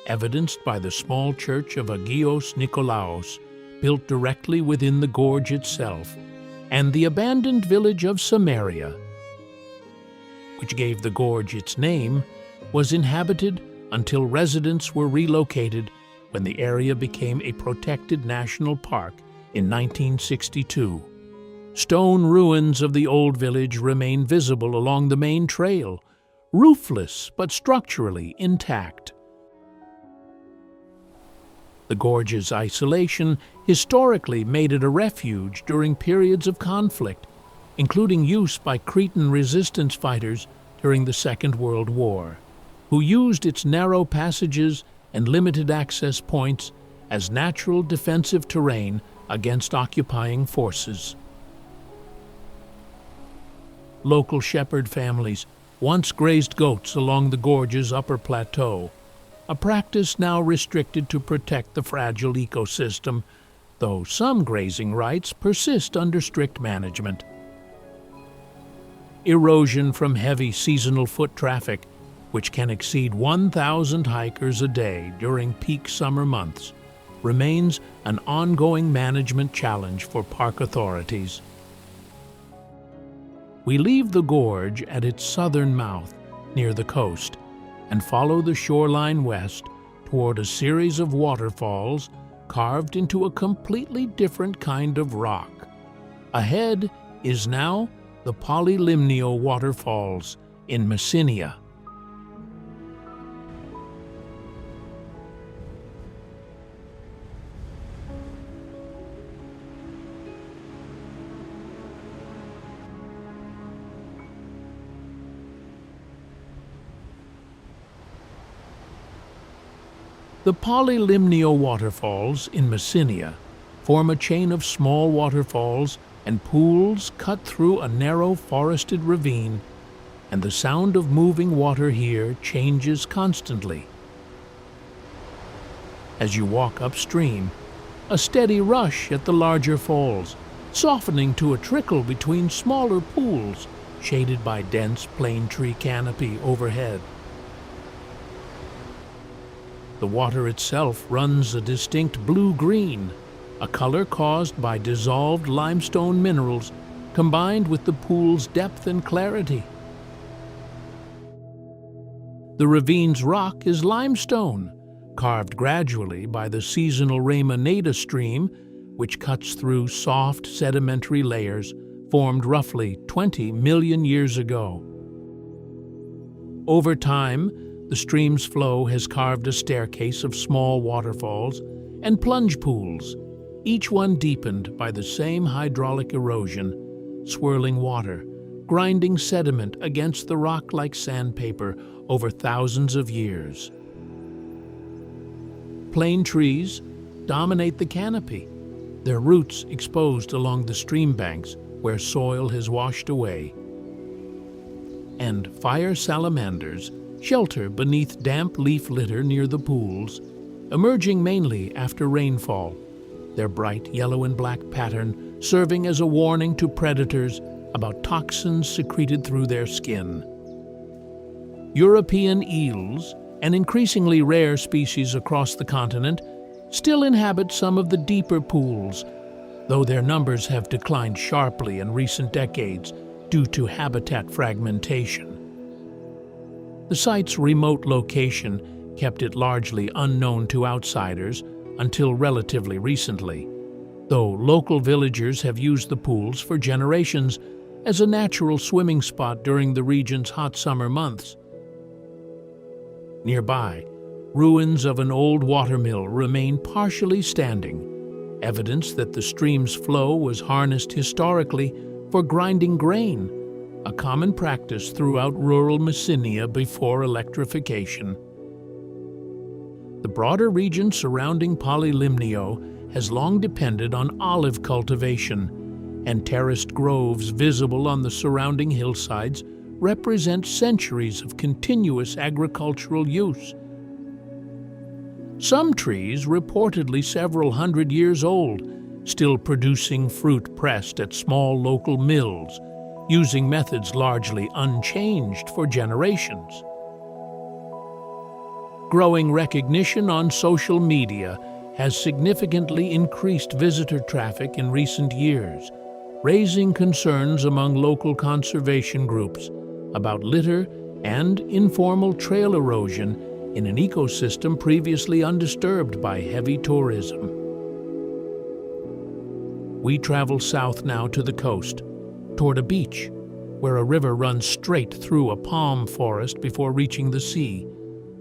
evidenced by the small church of Agios Nikolaos, built directly within the gorge itself, and the abandoned village of Samaria, which gave the gorge its name, was inhabited until residents were relocated when the area became a protected national park in 1962. Stone ruins of the old village remain visible along the main trail, roofless but structurally intact. The gorge's isolation historically made it a refuge during periods of conflict, including use by Cretan resistance fighters during the Second World War, who used its narrow passages and limited access points as natural defensive terrain against occupying forces. Local shepherd families once grazed goats along the gorge's upper plateau, a practice now restricted to protect the fragile ecosystem, though some grazing rights persist under strict management. Erosion from heavy seasonal foot traffic, which can exceed 1,000 hikers a day during peak summer months, remains an ongoing management challenge for park authorities. We leave the gorge at its southern mouth, near the coast, and follow the shoreline west toward a series of waterfalls carved into a completely different kind of rock. Ahead is now the Polylimnio waterfalls in Messenia. The Polylimnio waterfalls in Messenia form a chain of small waterfalls and pools cut through a narrow forested ravine, and the sound of moving water here changes constantly. As you walk upstream, a steady rush at the larger falls, softening to a trickle between smaller pools, shaded by dense plane tree canopy overhead. The water itself runs a distinct blue-green, a color caused by dissolved limestone minerals combined with the pool's depth and clarity. The ravine's rock is limestone, carved gradually by the seasonal Ramonada stream, which cuts through soft sedimentary layers formed roughly 20 million years ago. Over time, the stream's flow has carved a staircase of small waterfalls and plunge pools, each one deepened by the same hydraulic erosion, swirling water, grinding sediment against the rock like sandpaper over thousands of years. Plane trees dominate the canopy, their roots exposed along the stream banks where soil has washed away. And fire salamanders shelter beneath damp leaf litter near the pools, emerging mainly after rainfall, their bright yellow and black pattern serving as a warning to predators about toxins secreted through their skin. European eels, an increasingly rare species across the continent, still inhabit some of the deeper pools, though their numbers have declined sharply in recent decades due to habitat fragmentation. The site's remote location kept it largely unknown to outsiders until relatively recently, though local villagers have used the pools for generations as a natural swimming spot during the region's hot summer months. Nearby, ruins of an old watermill remain partially standing, evidence that the stream's flow was harnessed historically for grinding grain, a common practice throughout rural Messenia before electrification. The broader region surrounding Polylimnio has long depended on olive cultivation, and terraced groves visible on the surrounding hillsides represent centuries of continuous agricultural use. Some trees, reportedly several hundred years old, still producing fruit pressed at small local mills, using methods largely unchanged for generations. Growing recognition on social media has significantly increased visitor traffic in recent years, raising concerns among local conservation groups about litter and informal trail erosion in an ecosystem previously undisturbed by heavy tourism. We travel south now to the coast, toward a beach, where a river runs straight through a palm forest before reaching the sea,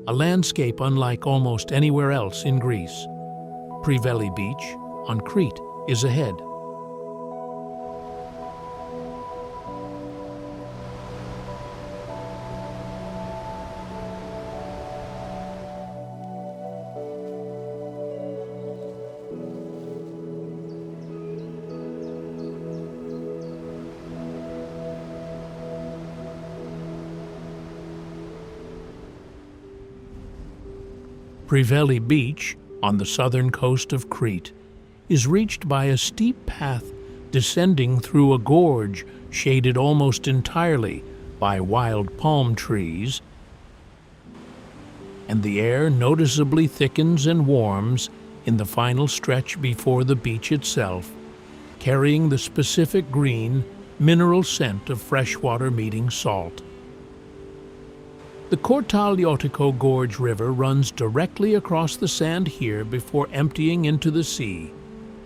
a landscape unlike almost anywhere else in Greece. Priveli Beach on Crete is ahead. Priveli Beach, on the southern coast of Crete, is reached by a steep path descending through a gorge shaded almost entirely by wild palm trees, and the air noticeably thickens and warms in the final stretch before the beach itself, carrying the specific green, mineral scent of freshwater meeting salt. The Cortagliotico Gorge River runs directly across the sand here before emptying into the sea,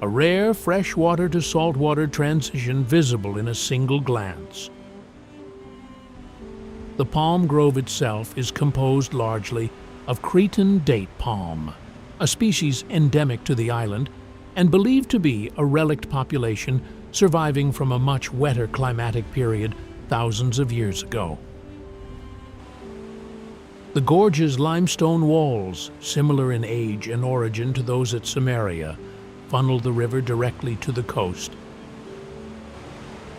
a rare freshwater to saltwater transition visible in a single glance. The palm grove itself is composed largely of Cretan date palm, a species endemic to the island and believed to be a relict population surviving from a much wetter climatic period thousands of years ago. The gorge's limestone walls, similar in age and origin to those at Samaria, funnel the river directly to the coast.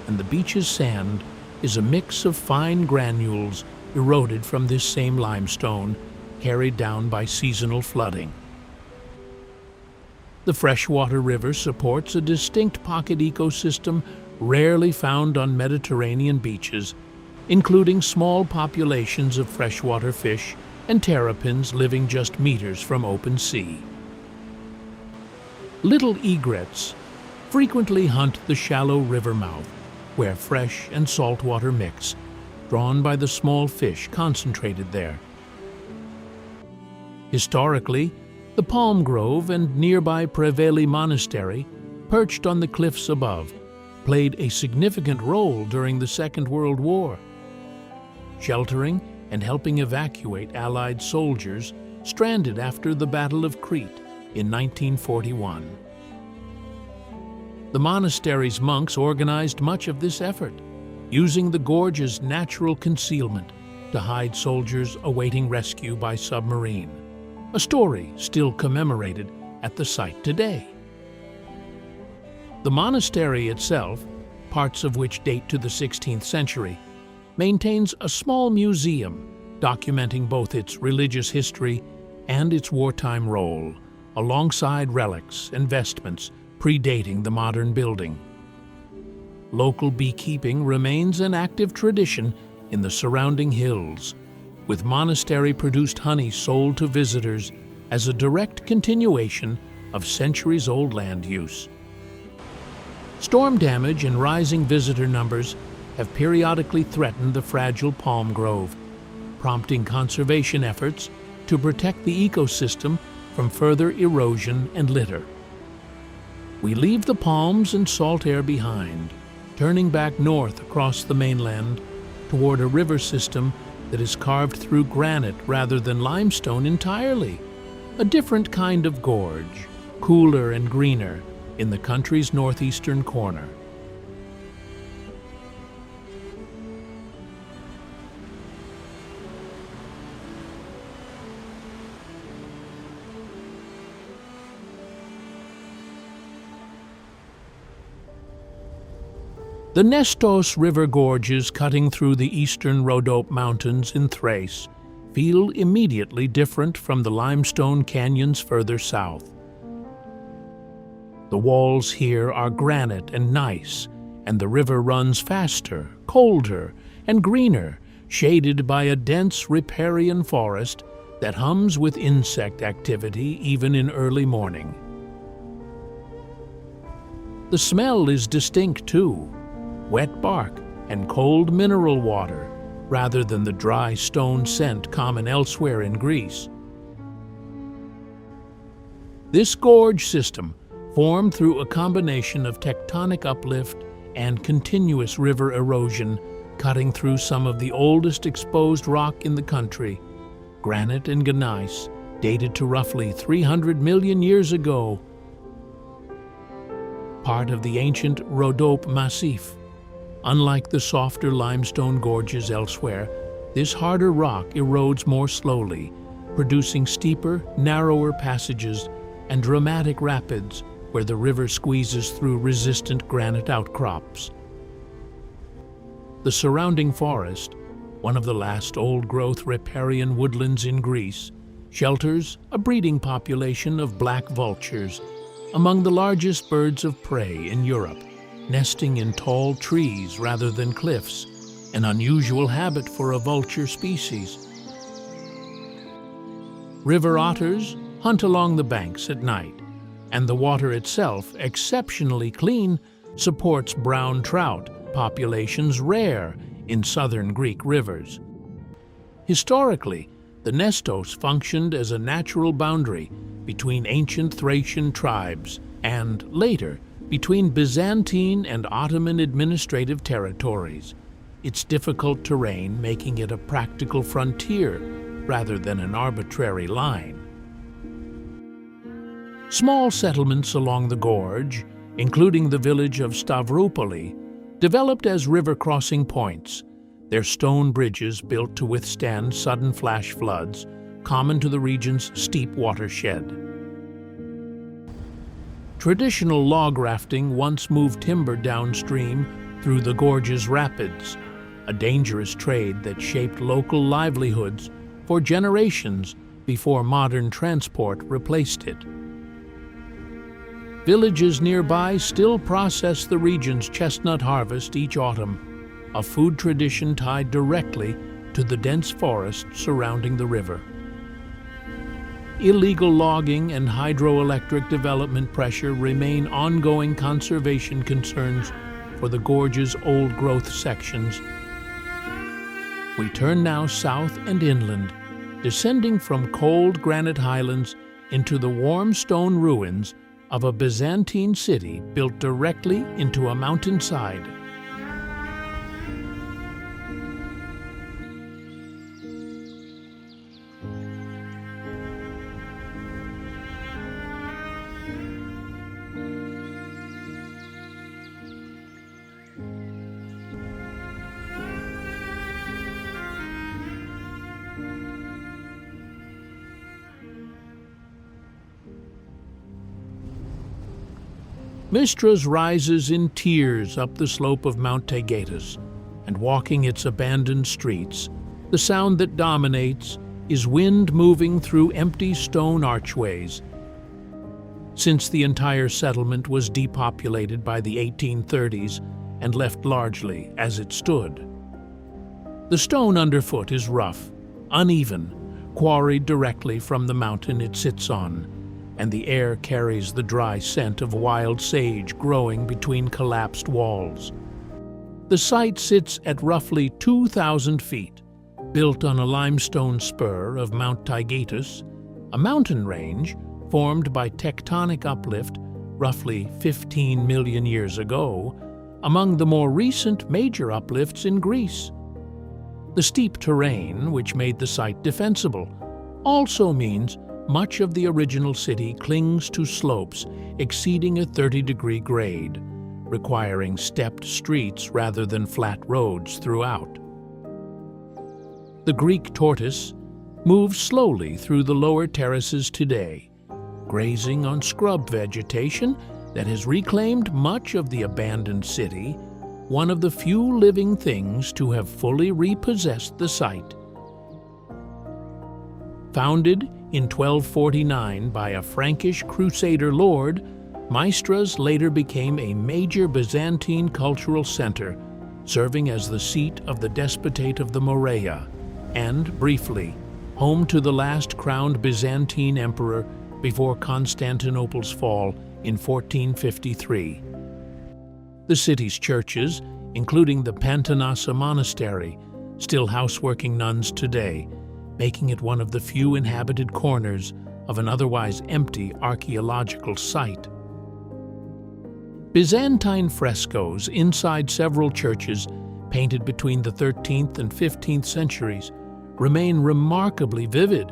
And the beach's sand is a mix of fine granules eroded from this same limestone, carried down by seasonal flooding. The freshwater river supports a distinct pocket ecosystem rarely found on Mediterranean beaches, including small populations of freshwater fish and terrapins living just meters from open sea. Little egrets frequently hunt the shallow river mouth, where fresh and saltwater mix, drawn by the small fish concentrated there. Historically, the palm grove and nearby Preveli Monastery, perched on the cliffs above, played a significant role during the Second World War, sheltering and helping evacuate Allied soldiers stranded after the Battle of Crete in 1941. The monastery's monks organized much of this effort, using the gorge's natural concealment to hide soldiers awaiting rescue by submarine, a story still commemorated at the site today. The monastery itself, parts of which date to the 16th century, maintains a small museum documenting both its religious history and its wartime role, alongside relics and vestments predating the modern building. Local beekeeping remains an active tradition in the surrounding hills, with monastery-produced honey sold to visitors as a direct continuation of centuries-old land use. Storm damage and rising visitor numbers have periodically threatened the fragile palm grove, prompting conservation efforts to protect the ecosystem from further erosion and litter. We leave the palms and salt air behind, turning back north across the mainland toward a river system that is carved through granite rather than limestone entirely, a different kind of gorge, cooler and greener in the country's northeastern corner. The Nestos River gorges cutting through the eastern Rhodope Mountains in Thrace feel immediately different from the limestone canyons further south. The walls here are granite and gneiss, and the river runs faster, colder, and greener, shaded by a dense riparian forest that hums with insect activity even in early morning. The smell is distinct too. Wet bark and cold mineral water, rather than the dry stone scent common elsewhere in Greece. This gorge system, formed through a combination of tectonic uplift and continuous river erosion, cutting through some of the oldest exposed rock in the country, granite and gneiss, dated to roughly 300 million years ago, part of the ancient Rhodope Massif. Unlike the softer limestone gorges elsewhere, this harder rock erodes more slowly, producing steeper, narrower passages and dramatic rapids where the river squeezes through resistant granite outcrops. The surrounding forest, one of the last old-growth riparian woodlands in Greece, shelters a breeding population of black vultures, among the largest birds of prey in Europe, nesting in tall trees rather than cliffs, an unusual habit for a vulture species. River otters hunt along the banks at night, and the water itself, exceptionally clean, supports brown trout, populations rare in southern Greek rivers. Historically, the Nestos functioned as a natural boundary between ancient Thracian tribes and, later, between Byzantine and Ottoman administrative territories, its difficult terrain making it a practical frontier rather than an arbitrary line. Small settlements along the gorge, including the village of Stavroupoli, developed as river crossing points, their stone bridges built to withstand sudden flash floods, common to the region's steep watershed. Traditional log rafting once moved timber downstream through the gorge's rapids, a dangerous trade that shaped local livelihoods for generations before modern transport replaced it. Villages nearby still process the region's chestnut harvest each autumn, a food tradition tied directly to the dense forest surrounding the river. Illegal logging and hydroelectric development pressure remain ongoing conservation concerns for the gorge's old-growth sections. We turn now south and inland, descending from cold granite highlands into the warm stone ruins of a Byzantine city built directly into a mountainside. Mystras rises in tiers up the slope of Mount Taygetus, and walking its abandoned streets, the sound that dominates is wind moving through empty stone archways. Since the entire settlement was depopulated by the 1830s and left largely as it stood. The stone underfoot is rough, uneven, quarried directly from the mountain it sits on, and the air carries the dry scent of wild sage growing between collapsed walls. The site sits at roughly 2,000 feet, built on a limestone spur of Mount Taygetus, a mountain range formed by tectonic uplift roughly 15 million years ago, among the more recent major uplifts in Greece. The steep terrain, which made the site defensible, also means much of the original city clings to slopes exceeding a 30-degree grade, requiring stepped streets rather than flat roads throughout. The Greek tortoise moves slowly through the lower terraces today, grazing on scrub vegetation that has reclaimed much of the abandoned city, one of the few living things to have fully repossessed the site. Founded in 1249 by a Frankish crusader lord, Mystras later became a major Byzantine cultural center, serving as the seat of the Despotate of the Morea, and, briefly, home to the last crowned Byzantine emperor before Constantinople's fall in 1453. The city's churches, including the Pantanassa Monastery, still house working nuns today, making it one of the few inhabited corners of an otherwise empty archaeological site. Byzantine frescoes inside several churches, painted between the 13th and 15th centuries, remain remarkably vivid,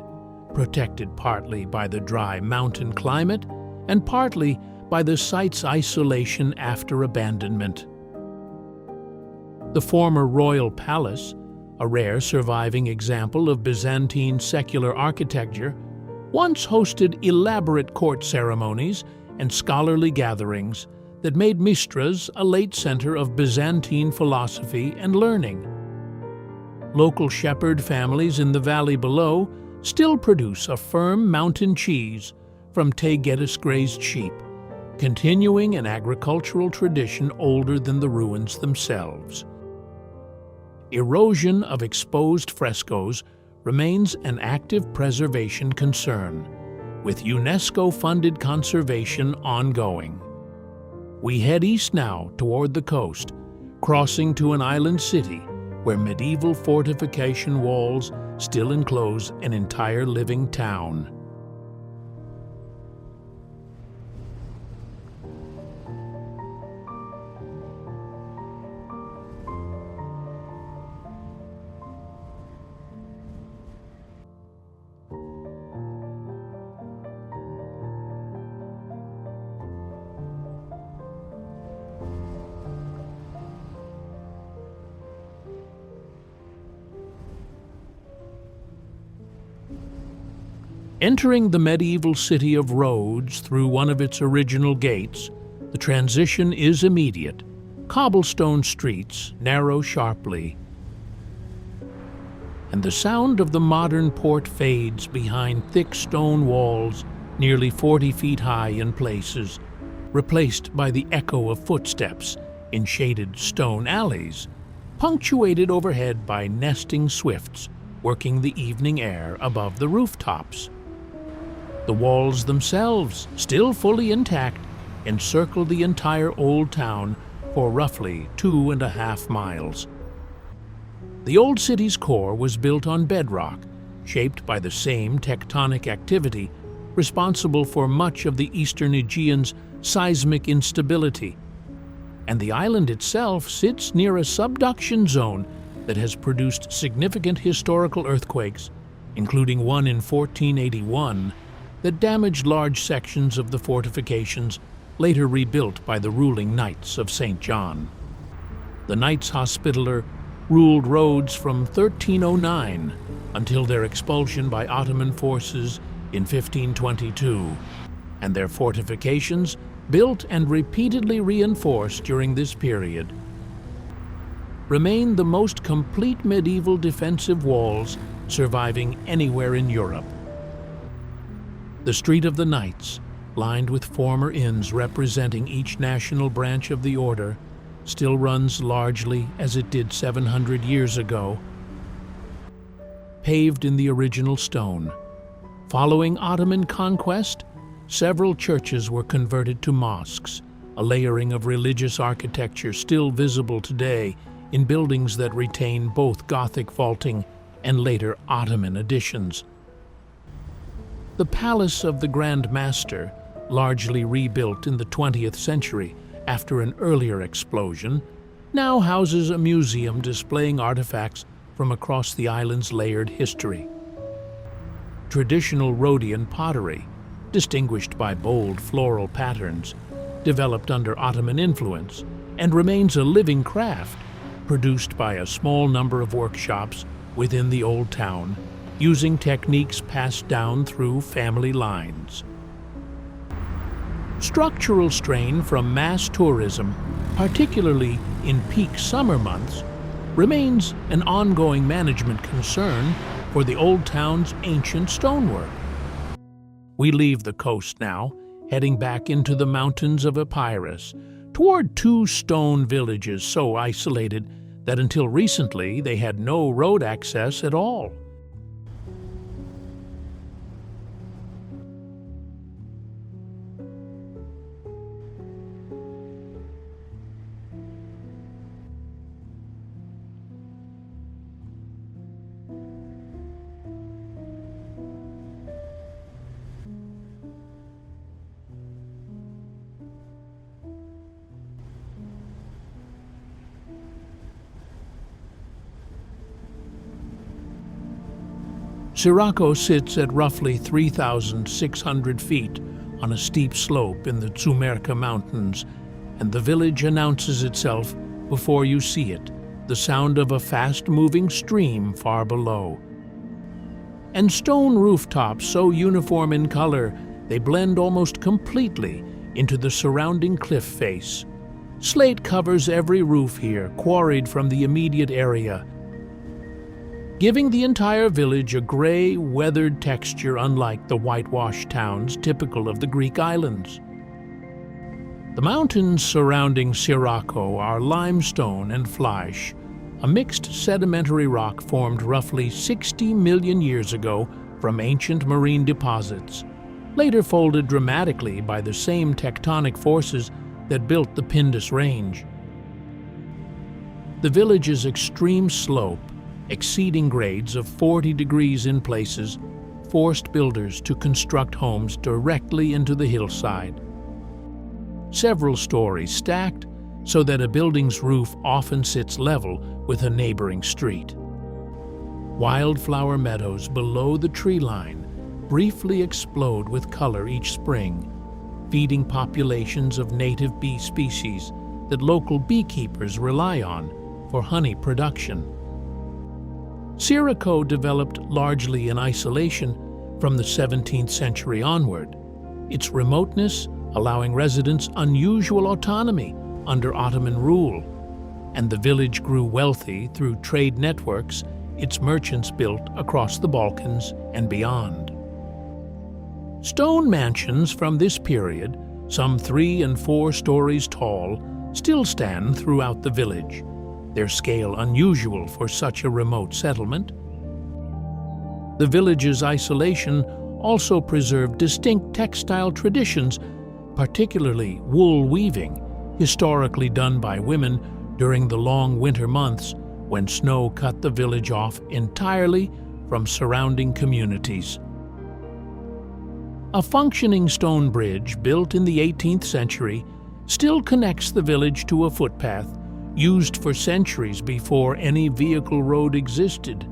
protected partly by the dry mountain climate and partly by the site's isolation after abandonment. The former royal palace, a rare surviving example of Byzantine secular architecture, once hosted elaborate court ceremonies and scholarly gatherings that made Mystras a late center of Byzantine philosophy and learning. Local shepherd families in the valley below still produce a firm mountain cheese from Taygetus-grazed sheep, continuing an agricultural tradition older than the ruins themselves. Erosion of exposed frescoes remains an active preservation concern, with UNESCO-funded conservation ongoing. We head east now toward the coast, crossing to an island city where medieval fortification walls still enclose an entire living town. Entering the medieval city of Rhodes through one of its original gates, the transition is immediate. Cobblestone streets narrow sharply, and the sound of the modern port fades behind thick stone walls nearly 40 feet high in places, replaced by the echo of footsteps in shaded stone alleys, punctuated overhead by nesting swifts working the evening air above the rooftops. The walls themselves, still fully intact, encircle the entire old town for roughly 2.5 miles. The old city's core was built on bedrock, shaped by the same tectonic activity responsible for much of the eastern Aegean's seismic instability, and the island itself sits near a subduction zone that has produced significant historical earthquakes, including one in 1481 that damaged large sections of the fortifications later rebuilt by the ruling Knights of St. John. The Knights Hospitaller ruled Rhodes from 1309 until their expulsion by Ottoman forces in 1522, and their fortifications, built and repeatedly reinforced during this period, remain the most complete medieval defensive walls surviving anywhere in Europe. The Street of the Knights, lined with former inns representing each national branch of the order, still runs largely as it did 700 years ago, paved in the original stone. Following Ottoman conquest, several churches were converted to mosques, a layering of religious architecture still visible today in buildings that retain both Gothic vaulting and later Ottoman additions. The Palace of the Grand Master, largely rebuilt in the 20th century after an earlier explosion, now houses a museum displaying artifacts from across the island's layered history. Traditional Rhodian pottery, distinguished by bold floral patterns, developed under Ottoman influence and remains a living craft, produced by a small number of workshops within the old town, using techniques passed down through family lines. Structural strain from mass tourism, particularly in peak summer months, remains an ongoing management concern for the old town's ancient stonework. We leave the coast now, heading back into the mountains of Epirus, toward two stone villages so isolated that until recently they had no road access at all. Sirocco sits at roughly 3,600 feet on a steep slope in the Tsumerka Mountains, and the village announces itself before you see it, the sound of a fast-moving stream far below. And stone rooftops so uniform in color they blend almost completely into the surrounding cliff face. Slate covers every roof here, quarried from the immediate area, giving the entire village a gray, weathered texture unlike the whitewashed towns typical of the Greek islands. The mountains surrounding Sirocco are limestone and flysch, a mixed sedimentary rock formed roughly 60 million years ago from ancient marine deposits, later folded dramatically by the same tectonic forces that built the Pindus Range. The village's extreme slope, exceeding grades of 40 degrees in places, forced builders to construct homes directly into the hillside. Several stories stacked so that a building's roof often sits level with a neighboring street. Wildflower meadows below the tree line briefly explode with color each spring, feeding populations of native bee species that local beekeepers rely on for honey production. Sirocco developed largely in isolation from the 17th century onward, its remoteness allowing residents unusual autonomy under Ottoman rule, and the village grew wealthy through trade networks its merchants built across the Balkans and beyond. Stone mansions from this period some 3 and 4 stories tall, still stand throughout the village, their scale unusual for such a remote settlement. The village's isolation also preserved distinct textile traditions, particularly wool weaving, historically done by women during the long winter months when snow cut the village off entirely from surrounding communities. A functioning stone bridge built in the 18th century still connects the village to a footpath used for centuries before any vehicle road existed.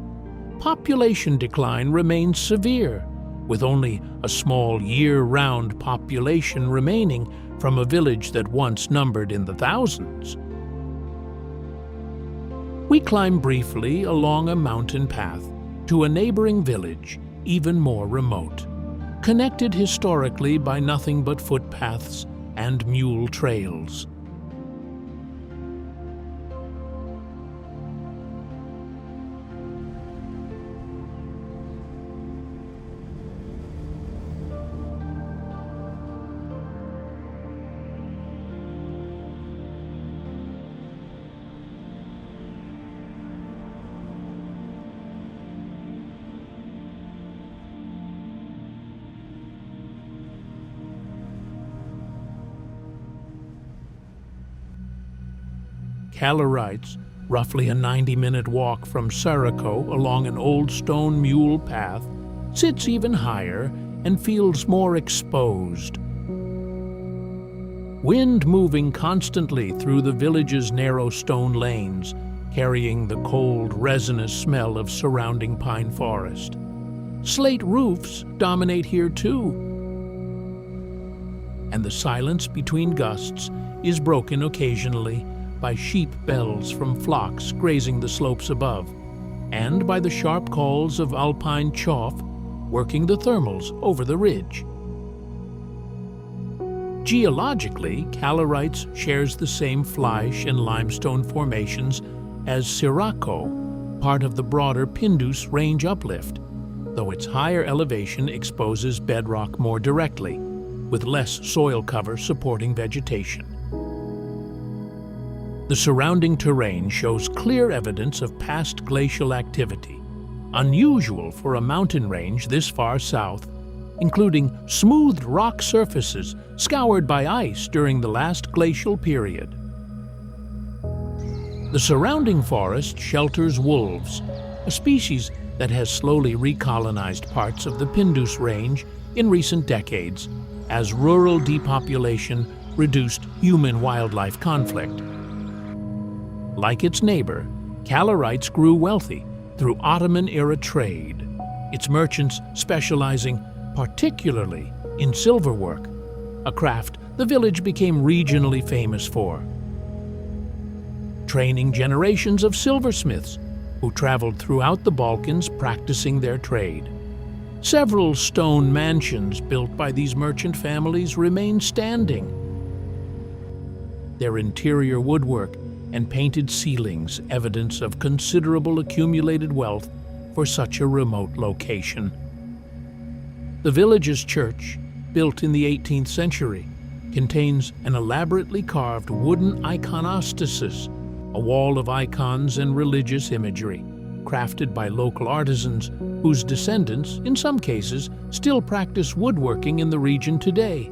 Population decline remains severe, with only a small year-round population remaining from a village that once numbered in the thousands. We climb briefly along a mountain path to a neighboring village, even more remote, connected historically by nothing but footpaths and mule trails. Calorites, roughly a 90-minute walk from Saraco along an old stone mule path, sits even higher and feels more exposed. Wind moving constantly through the village's narrow stone lanes, carrying the cold, resinous smell of surrounding pine forest. Slate roofs dominate here too, and the silence between gusts is broken occasionally by sheep bells from flocks grazing the slopes above, and by the sharp calls of alpine chough working the thermals over the ridge. Geologically, Calorites shares the same flysch and limestone formations as Sirocco, part of the broader Pindus Range uplift, though its higher elevation exposes bedrock more directly, with less soil cover supporting vegetation. The surrounding terrain shows clear evidence of past glacial activity, unusual for a mountain range this far south, including smoothed rock surfaces scoured by ice during the last glacial period. The surrounding forest shelters wolves, a species that has slowly recolonized parts of the Pindus Range in recent decades as rural depopulation reduced human-wildlife conflict. Like its neighbor, Calorites grew wealthy through Ottoman-era trade, its merchants specializing particularly in silverwork, a craft the village became regionally famous for. Training generations of silversmiths who traveled throughout the Balkans practicing their trade. Several stone mansions built by these merchant families remain standing. Their interior woodwork and painted ceilings evidence of considerable accumulated wealth for such a remote location. The village's church, built in the 18th century, contains an elaborately carved wooden iconostasis, a wall of icons and religious imagery, crafted by local artisans whose descendants, in some cases, still practice woodworking in the region today.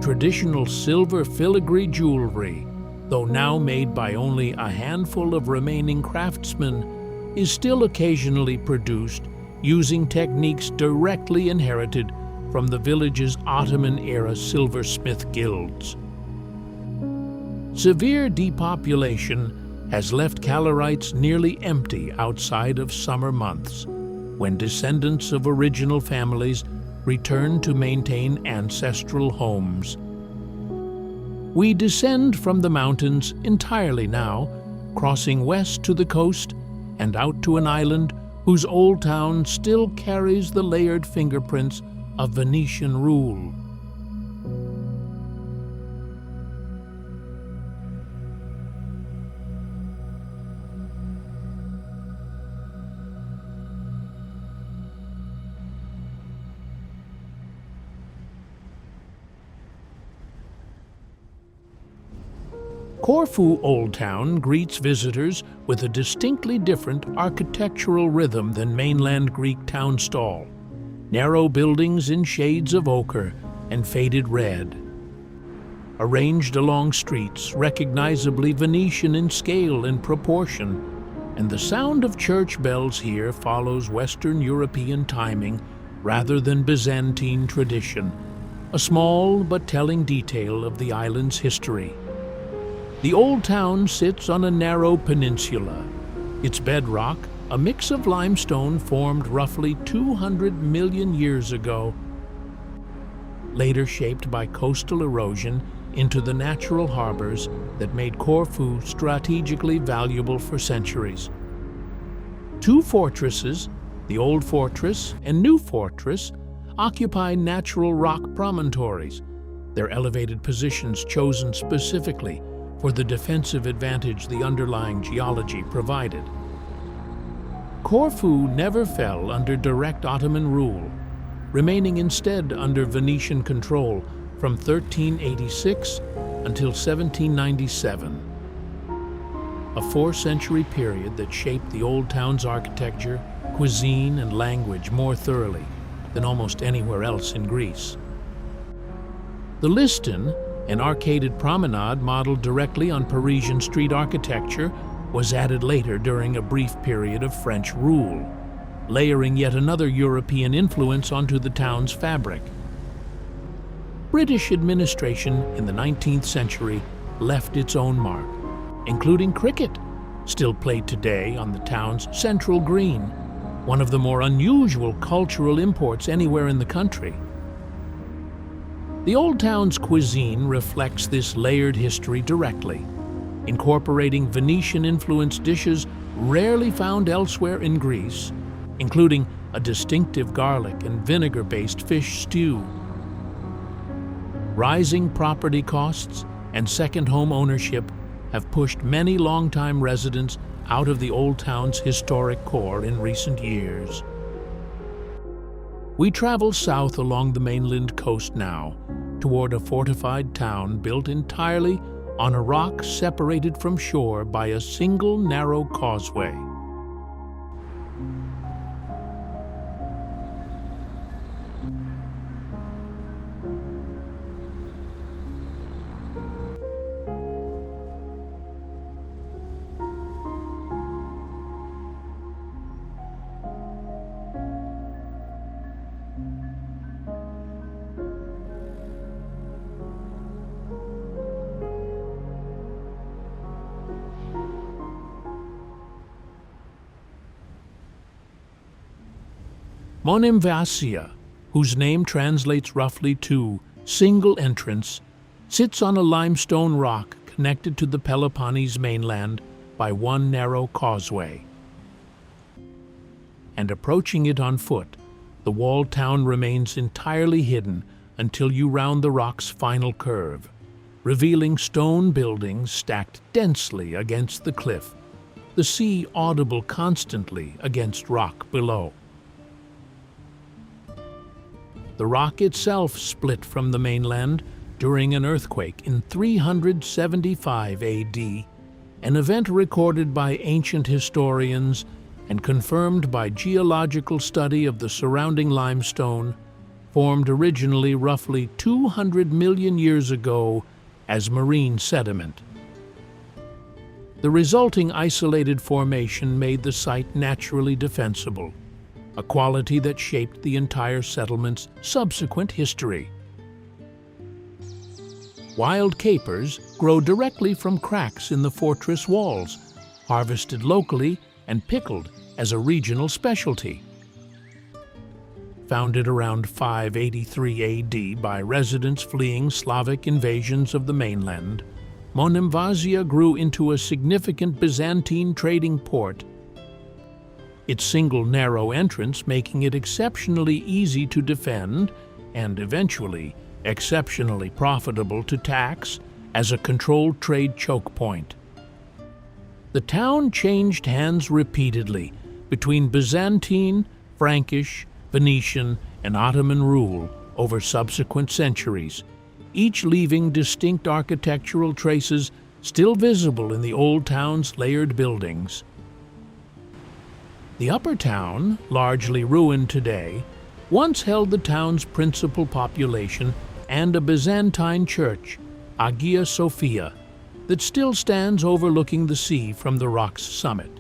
Traditional silver filigree jewelry, though now made by only a handful of remaining craftsmen, is still occasionally produced using techniques directly inherited from the village's Ottoman-era silversmith guilds. Severe depopulation has left Calorites nearly empty outside of summer months, when descendants of original families return to maintain ancestral homes. We descend from the mountains entirely now, crossing west to the coast and out to an island whose old town still carries the layered fingerprints of Venetian rule. Corfu Old Town greets visitors with a distinctly different architectural rhythm than mainland Greek town stall. Narrow buildings in shades of ochre and faded red, arranged along streets recognizably Venetian in scale and proportion, and the sound of church bells here follows Western European timing rather than Byzantine tradition, a small but telling detail of the island's history. The old town sits on a narrow peninsula. Its bedrock, a mix of limestone formed roughly 200 million years ago, later shaped by coastal erosion into the natural harbors that made Corfu strategically valuable for centuries. Two fortresses, the Old Fortress and New Fortress, occupy natural rock promontories, their elevated positions chosen specifically for the defensive advantage the underlying geology provided. Corfu never fell under direct Ottoman rule, remaining instead under Venetian control from 1386 until 1797. A four-century period that shaped the old town's architecture, cuisine, and language more thoroughly than almost anywhere else in Greece. The Liston, an arcaded promenade modeled directly on Parisian street architecture, was added later during a brief period of French rule, layering yet another European influence onto the town's fabric. British administration in the 19th century left its own mark, including cricket, still played today on the town's central green, one of the more unusual cultural imports anywhere in the country. The old town's cuisine reflects this layered history directly, incorporating Venetian-influenced dishes rarely found elsewhere in Greece, including a distinctive garlic and vinegar-based fish stew. Rising property costs and second home ownership have pushed many longtime residents out of the old town's historic core in recent years. We travel south along the mainland coast now, toward a fortified town built entirely on a rock separated from shore by a single narrow causeway. Monemvasia, whose name translates roughly to single entrance, sits on a limestone rock connected to the Peloponnese mainland by one narrow causeway. And approaching it on foot, the walled town remains entirely hidden until you round the rock's final curve, revealing stone buildings stacked densely against the cliff, the sea audible constantly against rock below. The rock itself split from the mainland during an earthquake in 375 AD, an event recorded by ancient historians and confirmed by geological study of the surrounding limestone, formed originally roughly 200 million years ago as marine sediment. The resulting isolated formation made the site naturally defensible, a quality that shaped the entire settlement's subsequent history. Wild capers grow directly from cracks in the fortress walls, harvested locally and pickled as a regional specialty. Founded around 583 AD by residents fleeing Slavic invasions of the mainland, Monemvasia grew into a significant Byzantine trading port, its single narrow entrance making it exceptionally easy to defend and eventually exceptionally profitable to tax as a controlled trade choke point. The town changed hands repeatedly between Byzantine, Frankish, Venetian, and Ottoman rule over subsequent centuries, each leaving distinct architectural traces still visible in the old town's layered buildings. The upper town, largely ruined today, once held the town's principal population and a Byzantine church, Hagia Sophia, that still stands overlooking the sea from the rock's summit.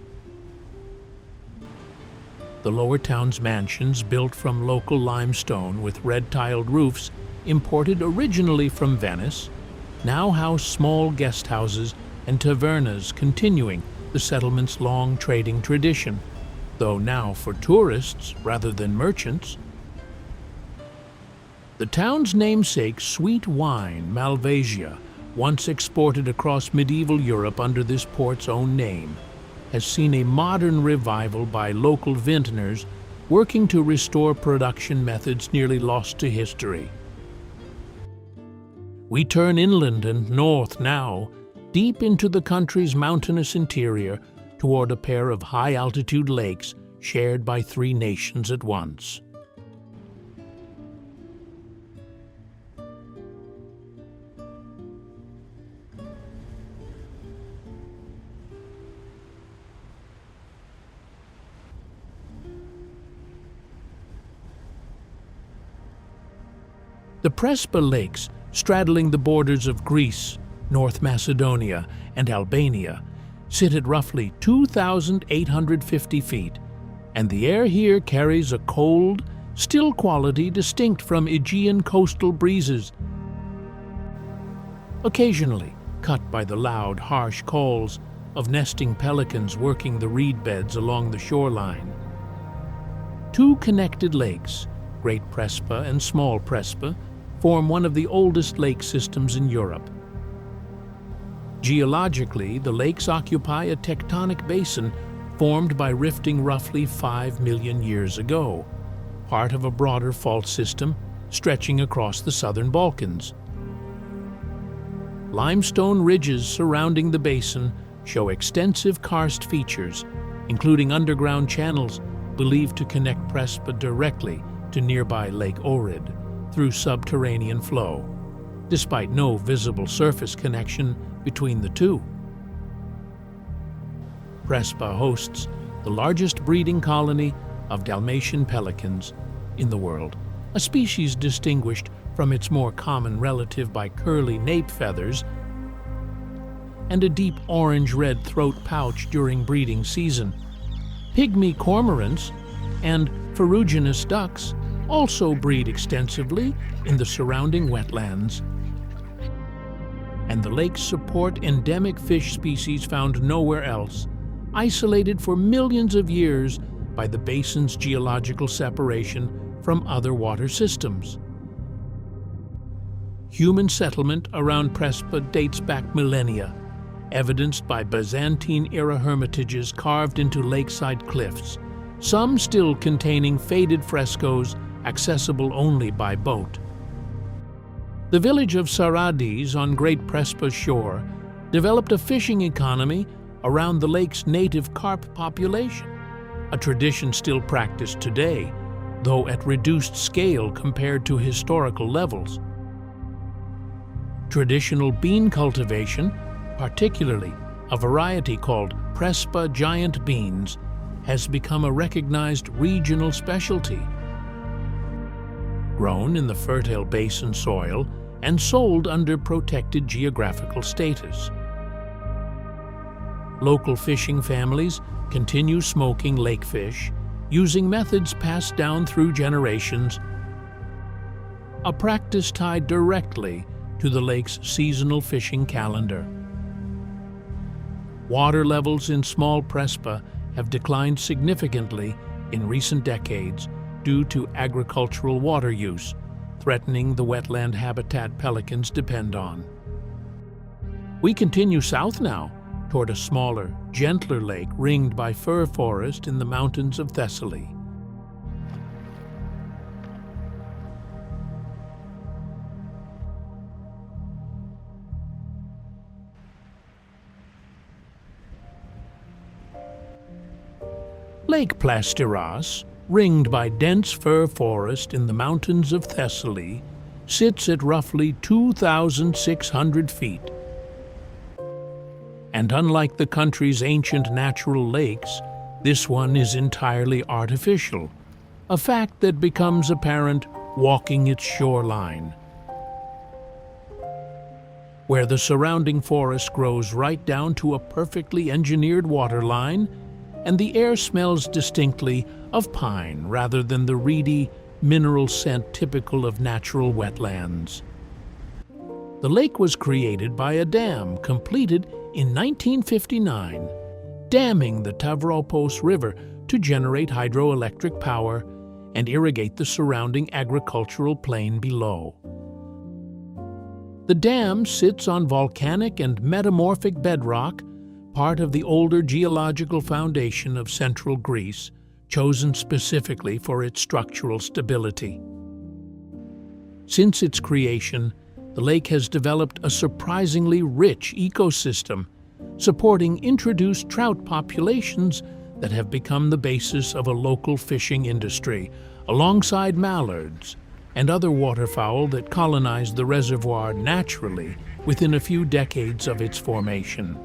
The lower town's mansions, built from local limestone with red-tiled roofs imported originally from Venice, now house small guest houses and tavernas continuing the settlement's long trading tradition, though now for tourists rather than merchants. The town's namesake sweet wine, Malvasia, once exported across medieval Europe under this port's own name, has seen a modern revival by local vintners working to restore production methods nearly lost to history. We turn inland and north now, deep into the country's mountainous interior, toward a pair of high-altitude lakes shared by 3 nations at once. The Prespa Lakes, straddling the borders of Greece, North Macedonia, and Albania, sit at roughly 2,850 feet, and the air here carries a cold, still quality distinct from Aegean coastal breezes, occasionally cut by the loud, harsh calls of nesting pelicans working the reed beds along the shoreline. 2 connected lakes, Great Prespa and Small Prespa, form one of the oldest lake systems in Europe. Geologically, the lakes occupy a tectonic basin formed by rifting roughly 5 million years ago, part of a broader fault system stretching across the southern Balkans. Limestone ridges surrounding the basin show extensive karst features, including underground channels believed to connect Prespa directly to nearby Lake Ohrid through subterranean flow, despite no visible surface connection between the two. Prespa hosts the largest breeding colony of Dalmatian pelicans in the world, a species distinguished from its more common relative by curly nape feathers and a deep orange-red throat pouch during breeding season. Pygmy cormorants and ferruginous ducks also breed extensively in the surrounding wetlands. And the lakes support endemic fish species found nowhere else, isolated for millions of years by the basin's geological separation from other water systems. Human settlement around Prespa dates back millennia, evidenced by Byzantine-era hermitages carved into lakeside cliffs, some still containing faded frescoes accessible only by boat. The village of Saradis on Great Prespa's shore developed a fishing economy around the lake's native carp population, a tradition still practiced today, though at reduced scale compared to historical levels. Traditional bean cultivation, particularly a variety called Prespa giant beans, has become a recognized regional specialty. Grown in the fertile basin soil and sold under protected geographical status. Local fishing families continue smoking lake fish using methods passed down through generations, a practice tied directly to the lake's seasonal fishing calendar. Water levels in Small Prespa have declined significantly in recent decades due to agricultural water use, threatening the wetland habitat pelicans depend on. We continue south now, toward a smaller, gentler lake ringed by fir forest in the mountains of Thessaly. Lake Plastiras, ringed by dense fir forest in the mountains of Thessaly, sits at roughly 2,600 feet. And unlike the country's ancient natural lakes, this one is entirely artificial, a fact that becomes apparent walking its shoreline, where the surrounding forest grows right down to a perfectly engineered waterline, and the air smells distinctly of pine rather than the reedy, mineral scent typical of natural wetlands. The lake was created by a dam completed in 1959, damming the Tavropos River to generate hydroelectric power and irrigate the surrounding agricultural plain below. The dam sits on volcanic and metamorphic bedrock, part of the older geological foundation of central Greece, chosen specifically for its structural stability. Since its creation, the lake has developed a surprisingly rich ecosystem, supporting introduced trout populations that have become the basis of a local fishing industry, alongside mallards and other waterfowl that colonized the reservoir naturally within a few decades of its formation.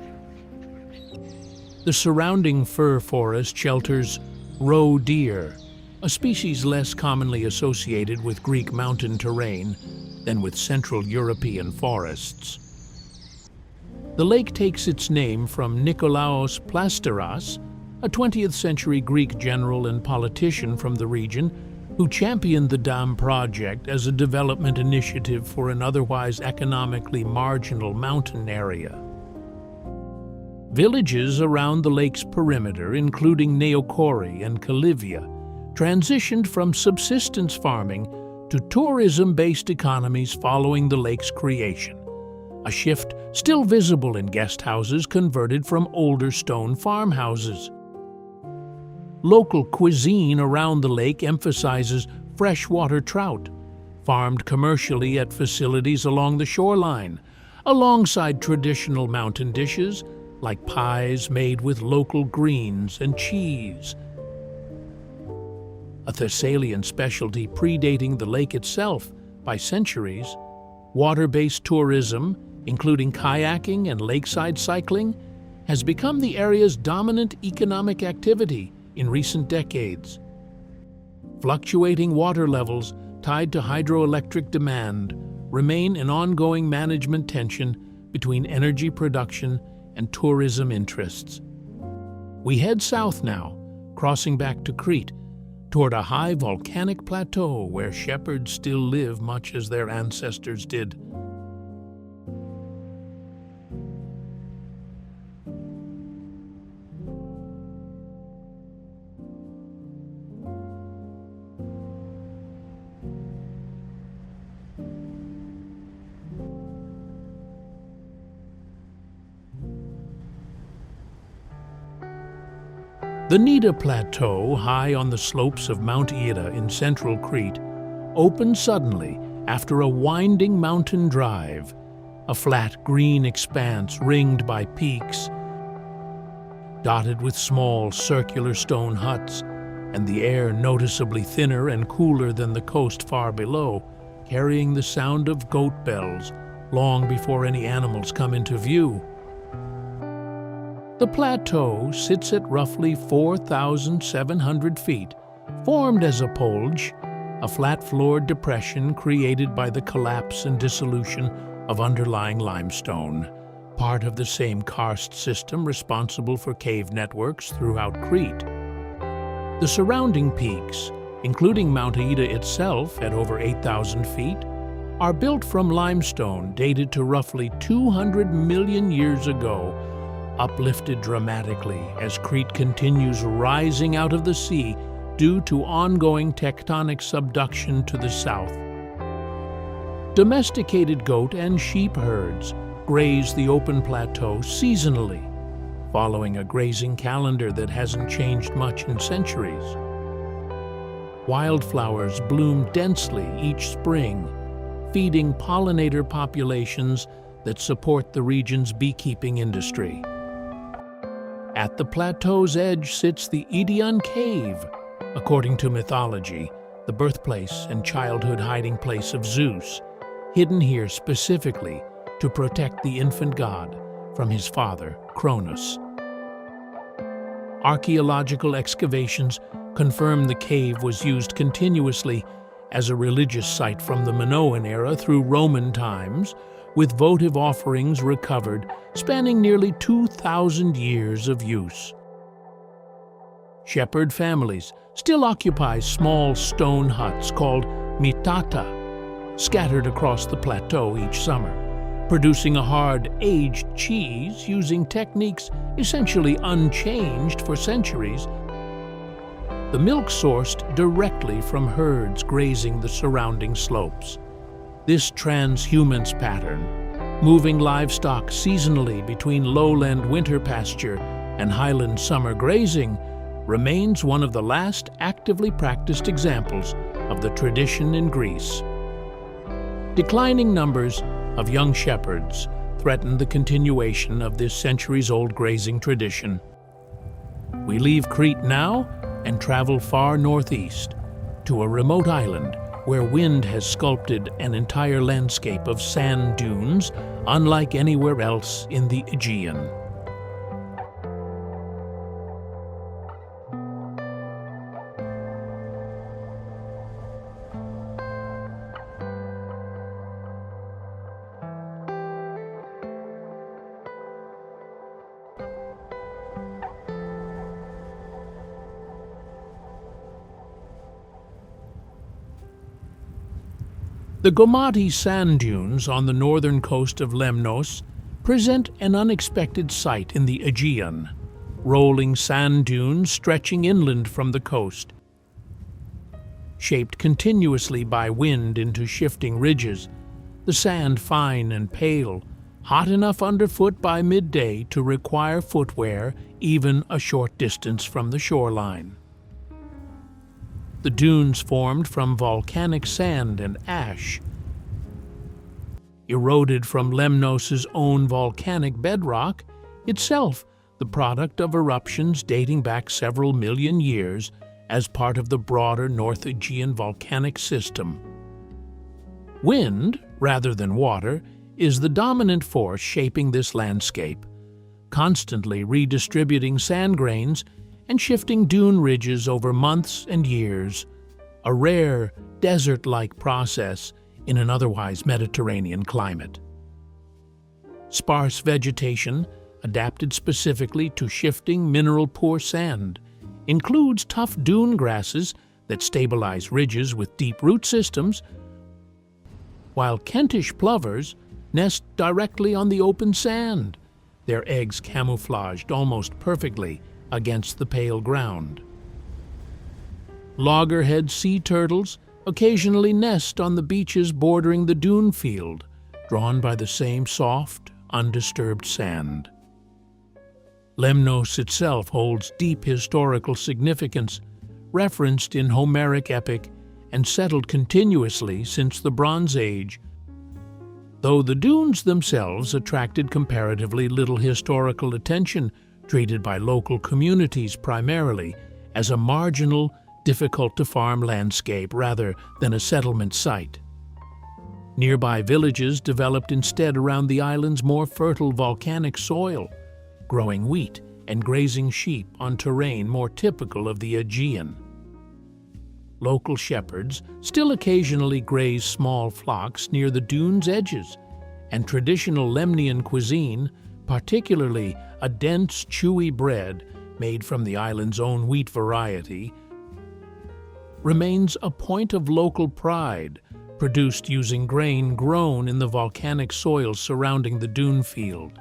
The surrounding fir forest shelters roe deer, a species less commonly associated with Greek mountain terrain than with Central European forests. The lake takes its name from Nikolaos Plasteras, a 20th century Greek general and politician from the region who championed the dam project as a development initiative for an otherwise economically marginal mountain area. Villages around the lake's perimeter, including Neokori and Kalivia, transitioned from subsistence farming to tourism-based economies following the lake's creation, a shift still visible in guest houses converted from older stone farmhouses. Local cuisine around the lake emphasizes freshwater trout, farmed commercially at facilities along the shoreline, alongside traditional mountain dishes like pies made with local greens and cheese. A Thessalian specialty predating the lake itself by centuries, water-based tourism, including kayaking and lakeside cycling, has become the area's dominant economic activity in recent decades. Fluctuating water levels tied to hydroelectric demand remain an ongoing management tension between energy production and tourism interests. We head south now, crossing back to Crete, toward a high volcanic plateau where shepherds still live much as their ancestors did. The Nida Plateau, high on the slopes of Mount Ida in central Crete, opened suddenly after a winding mountain drive, a flat green expanse ringed by peaks, dotted with small circular stone huts, and the air noticeably thinner and cooler than the coast far below, carrying the sound of goat bells long before any animals come into view. The plateau sits at roughly 4,700 feet, formed as a polge, a flat-floored depression created by the collapse and dissolution of underlying limestone, part of the same karst system responsible for cave networks throughout Crete. The surrounding peaks, including Mount Ida itself at over 8,000 feet, are built from limestone dated to roughly 200 million years ago, uplifted dramatically as Crete continues rising out of the sea due to ongoing tectonic subduction to the south. Domesticated goat and sheep herds graze the open plateau seasonally, following a grazing calendar that hasn't changed much in centuries. Wildflowers bloom densely each spring, feeding pollinator populations that support the region's beekeeping industry. At the plateau's edge sits the Aegean Cave, according to mythology, the birthplace and childhood hiding place of Zeus, hidden here specifically to protect the infant god from his father, Cronus. Archaeological excavations confirm the cave was used continuously as a religious site from the Minoan era through Roman times, with votive offerings recovered spanning nearly 2,000 years of use. Shepherd families still occupy small stone huts called mitata, scattered across the plateau each summer, producing a hard, aged cheese using techniques essentially unchanged for centuries. The milk sourced directly from herds grazing the surrounding slopes. This transhumance pattern, moving livestock seasonally between lowland winter pasture and highland summer grazing, remains one of the last actively practiced examples of the tradition in Greece. Declining numbers of young shepherds threaten the continuation of this centuries-old grazing tradition. We leave Crete now and travel far northeast to a remote island where wind has sculpted an entire landscape of sand dunes unlike anywhere else in the Aegean. The Gomati sand dunes on the northern coast of Lemnos present an unexpected sight in the Aegean, rolling sand dunes stretching inland from the coast. Shaped continuously by wind into shifting ridges, the sand fine and pale, hot enough underfoot by midday to require footwear even a short distance from the shoreline. The dunes formed from volcanic sand and ash, eroded from Lemnos's own volcanic bedrock, itself the product of eruptions dating back several million years as part of the broader North Aegean volcanic system. Wind, rather than water, is the dominant force shaping this landscape, constantly redistributing sand grains and shifting dune ridges over months and years, a rare, desert-like process in an otherwise Mediterranean climate. Sparse vegetation, adapted specifically to shifting mineral-poor sand, includes tough dune grasses that stabilize ridges with deep root systems, while Kentish plovers nest directly on the open sand, their eggs camouflaged almost perfectly against the pale ground. Loggerhead sea turtles occasionally nest on the beaches bordering the dune field, drawn by the same soft, undisturbed sand. Lemnos itself holds deep historical significance, referenced in Homeric epic and settled continuously since the Bronze Age, though the dunes themselves attracted comparatively little historical attention, treated by local communities primarily as a marginal, difficult-to-farm landscape rather than a settlement site. Nearby villages developed instead around the island's more fertile volcanic soil, growing wheat and grazing sheep on terrain more typical of the Aegean. Local shepherds still occasionally graze small flocks near the dunes' edges, and traditional Lemnian cuisine, particularly a dense, chewy bread made from the island's own wheat variety, remains a point of local pride, produced using grain grown in the volcanic soil surrounding the dune field.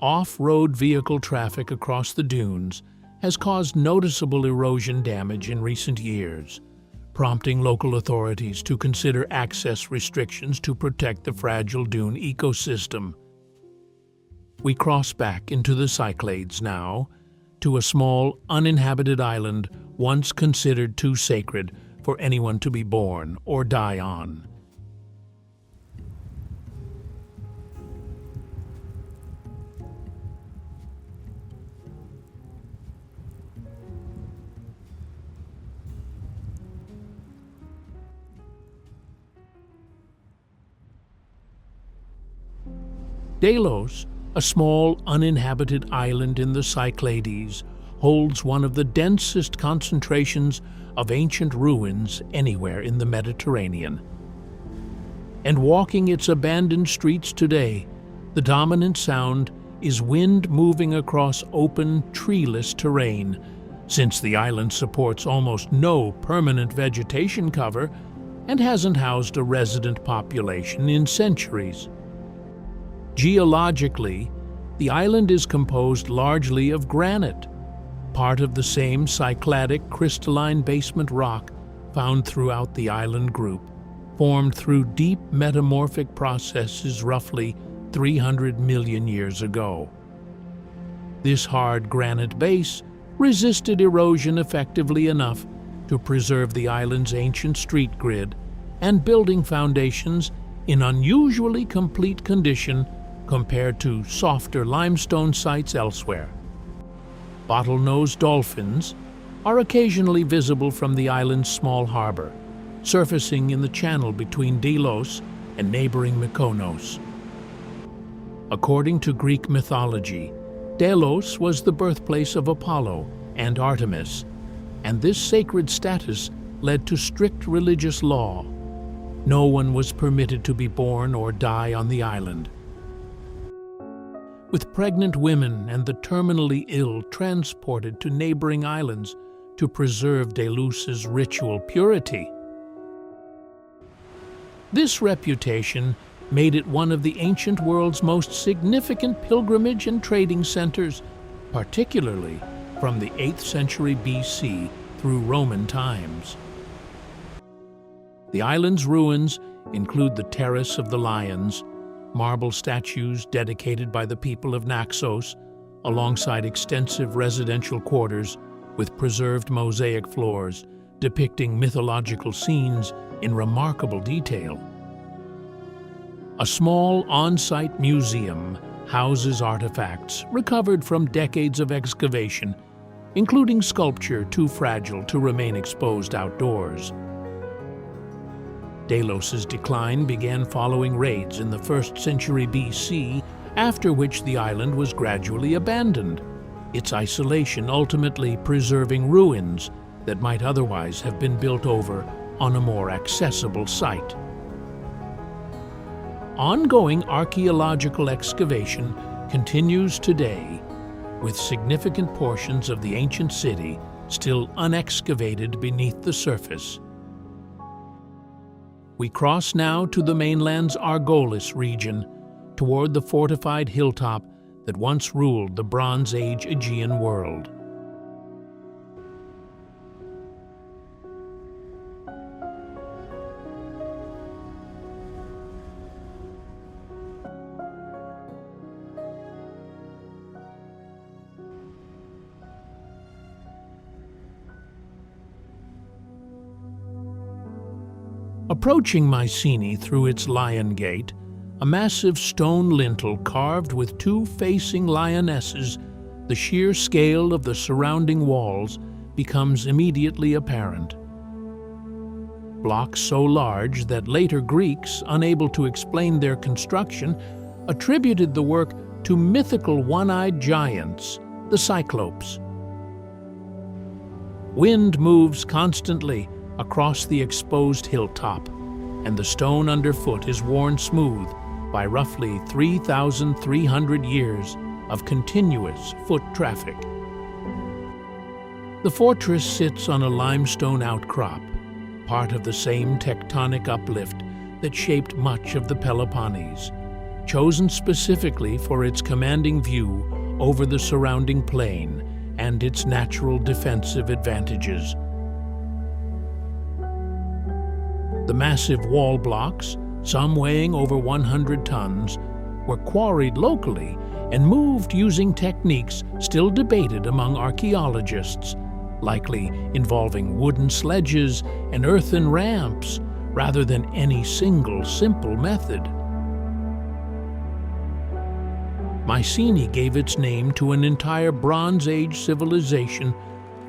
Off-road vehicle traffic across the dunes has caused noticeable erosion damage in recent years, prompting local authorities to consider access restrictions to protect the fragile dune ecosystem. We cross back into the Cyclades now, to a small, uninhabited island once considered too sacred for anyone to be born or die on. Delos, a small uninhabited island in the Cyclades, holds one of the densest concentrations of ancient ruins anywhere in the Mediterranean. And walking its abandoned streets today, the dominant sound is wind moving across open, treeless terrain, since the island supports almost no permanent vegetation cover and hasn't housed a resident population in centuries. Geologically, the island is composed largely of granite, part of the same cycladic crystalline basement rock found throughout the island group, formed through deep metamorphic processes roughly 300 million years ago. This hard granite base resisted erosion effectively enough to preserve the island's ancient street grid and building foundations in unusually complete condition compared to softer limestone sites elsewhere. Bottlenose dolphins are occasionally visible from the island's small harbor, surfacing in the channel between Delos and neighboring Mykonos. According to Greek mythology, Delos was the birthplace of Apollo and Artemis, and this sacred status led to strict religious law. No one was permitted to be born or die on the island. With pregnant women and the terminally ill transported to neighboring islands to preserve Delus's ritual purity. This reputation made it one of the ancient world's most significant pilgrimage and trading centers, particularly from the 8th century BC through Roman times. The island's ruins include the Terrace of the Lions, marble statues dedicated by the people of Naxos, alongside extensive residential quarters with preserved mosaic floors depicting mythological scenes in remarkable detail. A small on-site museum houses artifacts recovered from decades of excavation, including sculpture too fragile to remain exposed outdoors. Delos's decline began following raids in the 1st century BC, after which the island was gradually abandoned, its isolation ultimately preserving ruins that might otherwise have been built over on a more accessible site. Ongoing archaeological excavation continues today, with significant portions of the ancient city still unexcavated beneath the surface. We cross now to the mainland's Argolis region, toward the fortified hilltop that once ruled the Bronze Age Aegean world. Approaching Mycenae through its Lion Gate, a massive stone lintel carved with 2 facing lionesses, the sheer scale of the surrounding walls becomes immediately apparent. Blocks so large that later Greeks, unable to explain their construction, attributed the work to mythical one-eyed giants, the Cyclopes. Wind moves constantly across the exposed hilltop, and the stone underfoot is worn smooth by roughly 3,300 years of continuous foot traffic. The fortress sits on a limestone outcrop, part of the same tectonic uplift that shaped much of the Peloponnese, chosen specifically for its commanding view over the surrounding plain and its natural defensive advantages. The massive wall blocks, some weighing over 100 tons, were quarried locally and moved using techniques still debated among archaeologists, likely involving wooden sledges and earthen ramps rather than any single simple method. Mycenae gave its name to an entire Bronze Age civilization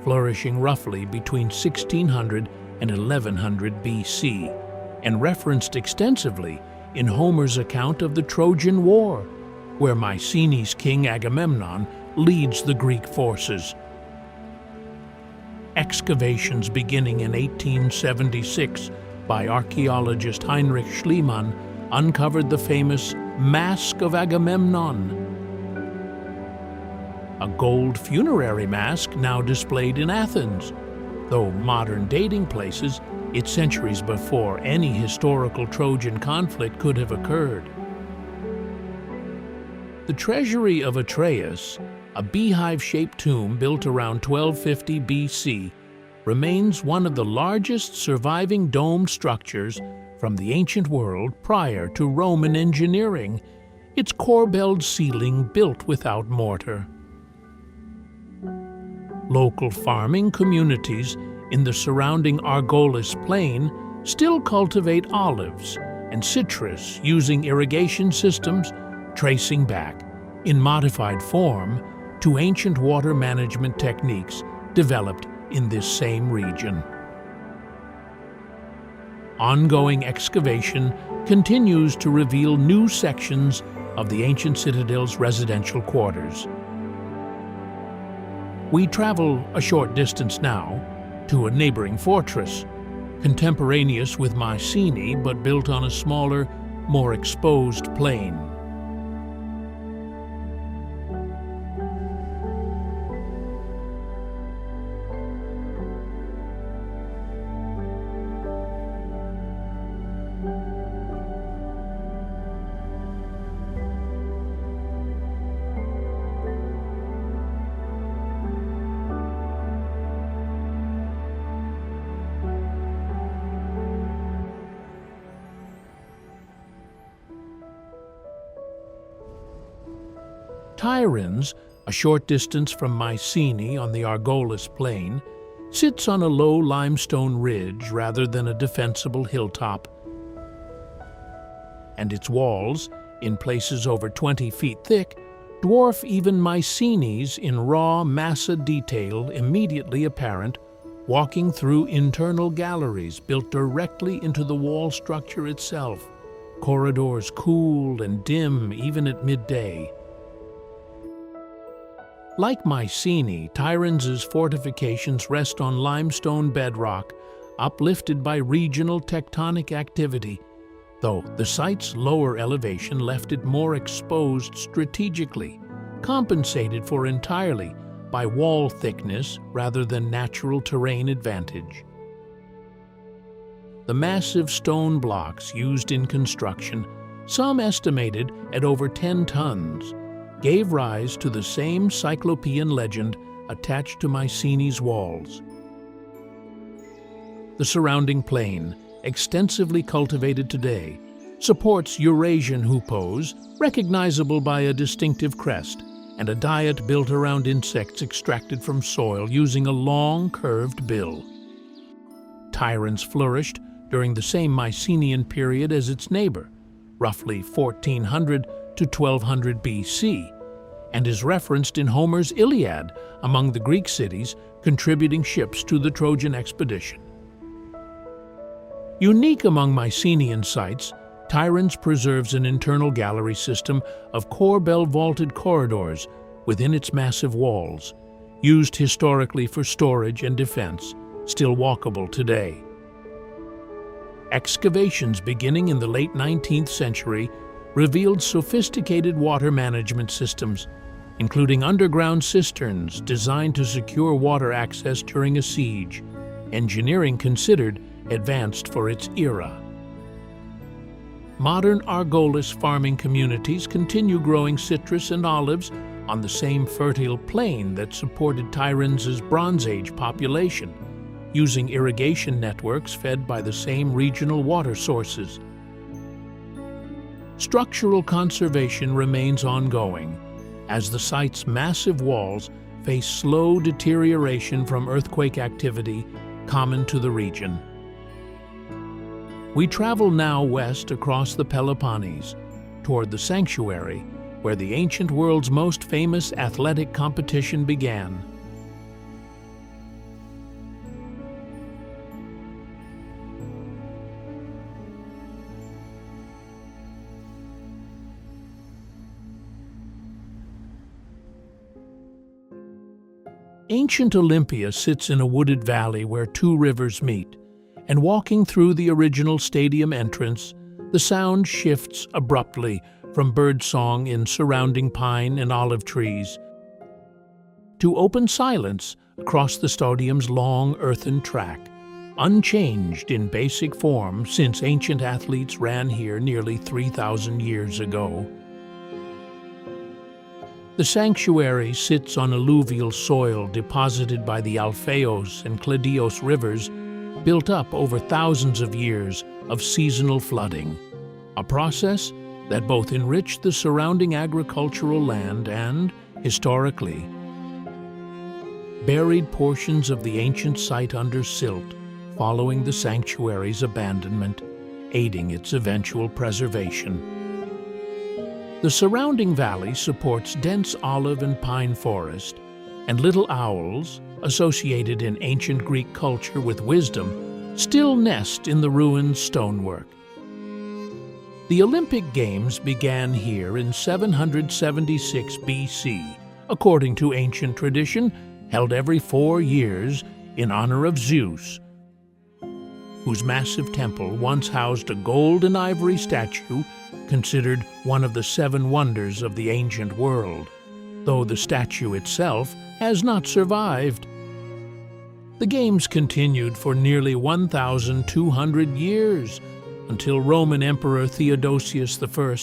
flourishing roughly between 1600 and 1100 BC, and referenced extensively in Homer's account of the Trojan War, where Mycenae's king Agamemnon leads the Greek forces. Excavations beginning in 1876 by archaeologist Heinrich Schliemann uncovered the famous Mask of Agamemnon, a gold funerary mask now displayed in Athens, though modern dating places it centuries before any historical Trojan conflict could have occurred. The treasury of Atreus, a beehive-shaped tomb built around 1250 BC, remains one of the largest surviving domed structures from the ancient world prior to Roman engineering, its corbelled ceiling built without mortar. Local farming communities in the surrounding Argolis plain still cultivate olives and citrus using irrigation systems tracing back, in modified form, to ancient water management techniques developed in this same region. Ongoing excavation continues to reveal new sections of the ancient citadel's residential quarters. We travel a short distance now to a neighboring fortress, contemporaneous with Mycenae but built on a smaller, more exposed plain. Tiryns, a short distance from Mycenae on the Argolis plain, sits on a low limestone ridge rather than a defensible hilltop. And its walls, in places over 20 feet thick, dwarf even Mycenae's in raw massa detail immediately apparent, walking through internal galleries built directly into the wall structure itself, corridors cool and dim even at midday. Like Mycenae, Tiryns' fortifications rest on limestone bedrock, uplifted by regional tectonic activity, though the site's lower elevation left it more exposed strategically, compensated for entirely by wall thickness rather than natural terrain advantage. The massive stone blocks used in construction, some estimated at over 10 tons, gave rise to the same Cyclopean legend attached to Mycenae's walls. The surrounding plain, extensively cultivated today, supports Eurasian hoopoes, recognizable by a distinctive crest, and a diet built around insects extracted from soil using a long, curved bill. Tiryns flourished during the same Mycenaean period as its neighbor, roughly 1400 to 1200 BC, and is referenced in Homer's Iliad among the Greek cities contributing ships to the Trojan expedition. Unique among Mycenaean sites, Tiryns preserves an internal gallery system of corbel vaulted corridors within its massive walls, used historically for storage and defense, still walkable today. Excavations beginning in the late 19th century revealed sophisticated water management systems, including underground cisterns designed to secure water access during a siege, engineering considered advanced for its era. Modern Argolis farming communities continue growing citrus and olives on the same fertile plain that supported Tiryns' Bronze Age population, using irrigation networks fed by the same regional water sources. Structural conservation remains ongoing as the site's massive walls face slow deterioration from earthquake activity common to the region. We travel now west across the Peloponnese, toward the sanctuary where the ancient world's most famous athletic competition began. Ancient Olympia sits in a wooded valley where two rivers meet, and walking through the original stadium entrance, the sound shifts abruptly from birdsong in surrounding pine and olive trees to open silence across the stadium's long earthen track, unchanged in basic form since ancient athletes ran here nearly 3,000 years ago. The sanctuary sits on alluvial soil deposited by the Alfeos and Cledios rivers, built up over thousands of years of seasonal flooding, a process that both enriched the surrounding agricultural land and, historically, buried portions of the ancient site under silt following the sanctuary's abandonment, aiding its eventual preservation. The surrounding valley supports dense olive and pine forest, and little owls, associated in ancient Greek culture with wisdom, still nest in the ruined stonework. The Olympic Games began here in 776 BC, according to ancient tradition, held every 4 years in honor of Zeus, whose massive temple once housed a gold and ivory statue considered one of the 7 wonders of the ancient world, though the statue itself has not survived. The Games continued for nearly 1,200 years, until Roman Emperor Theodosius I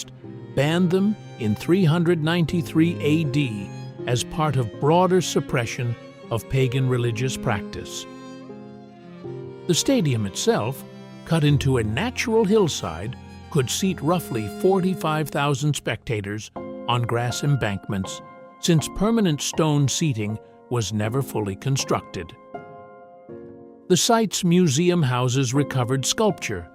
banned them in 393 AD as part of broader suppression of pagan religious practice. The stadium itself, cut into a natural hillside, could seat roughly 45,000 spectators on grass embankments, since permanent stone seating was never fully constructed. The site's museum houses recovered sculpture,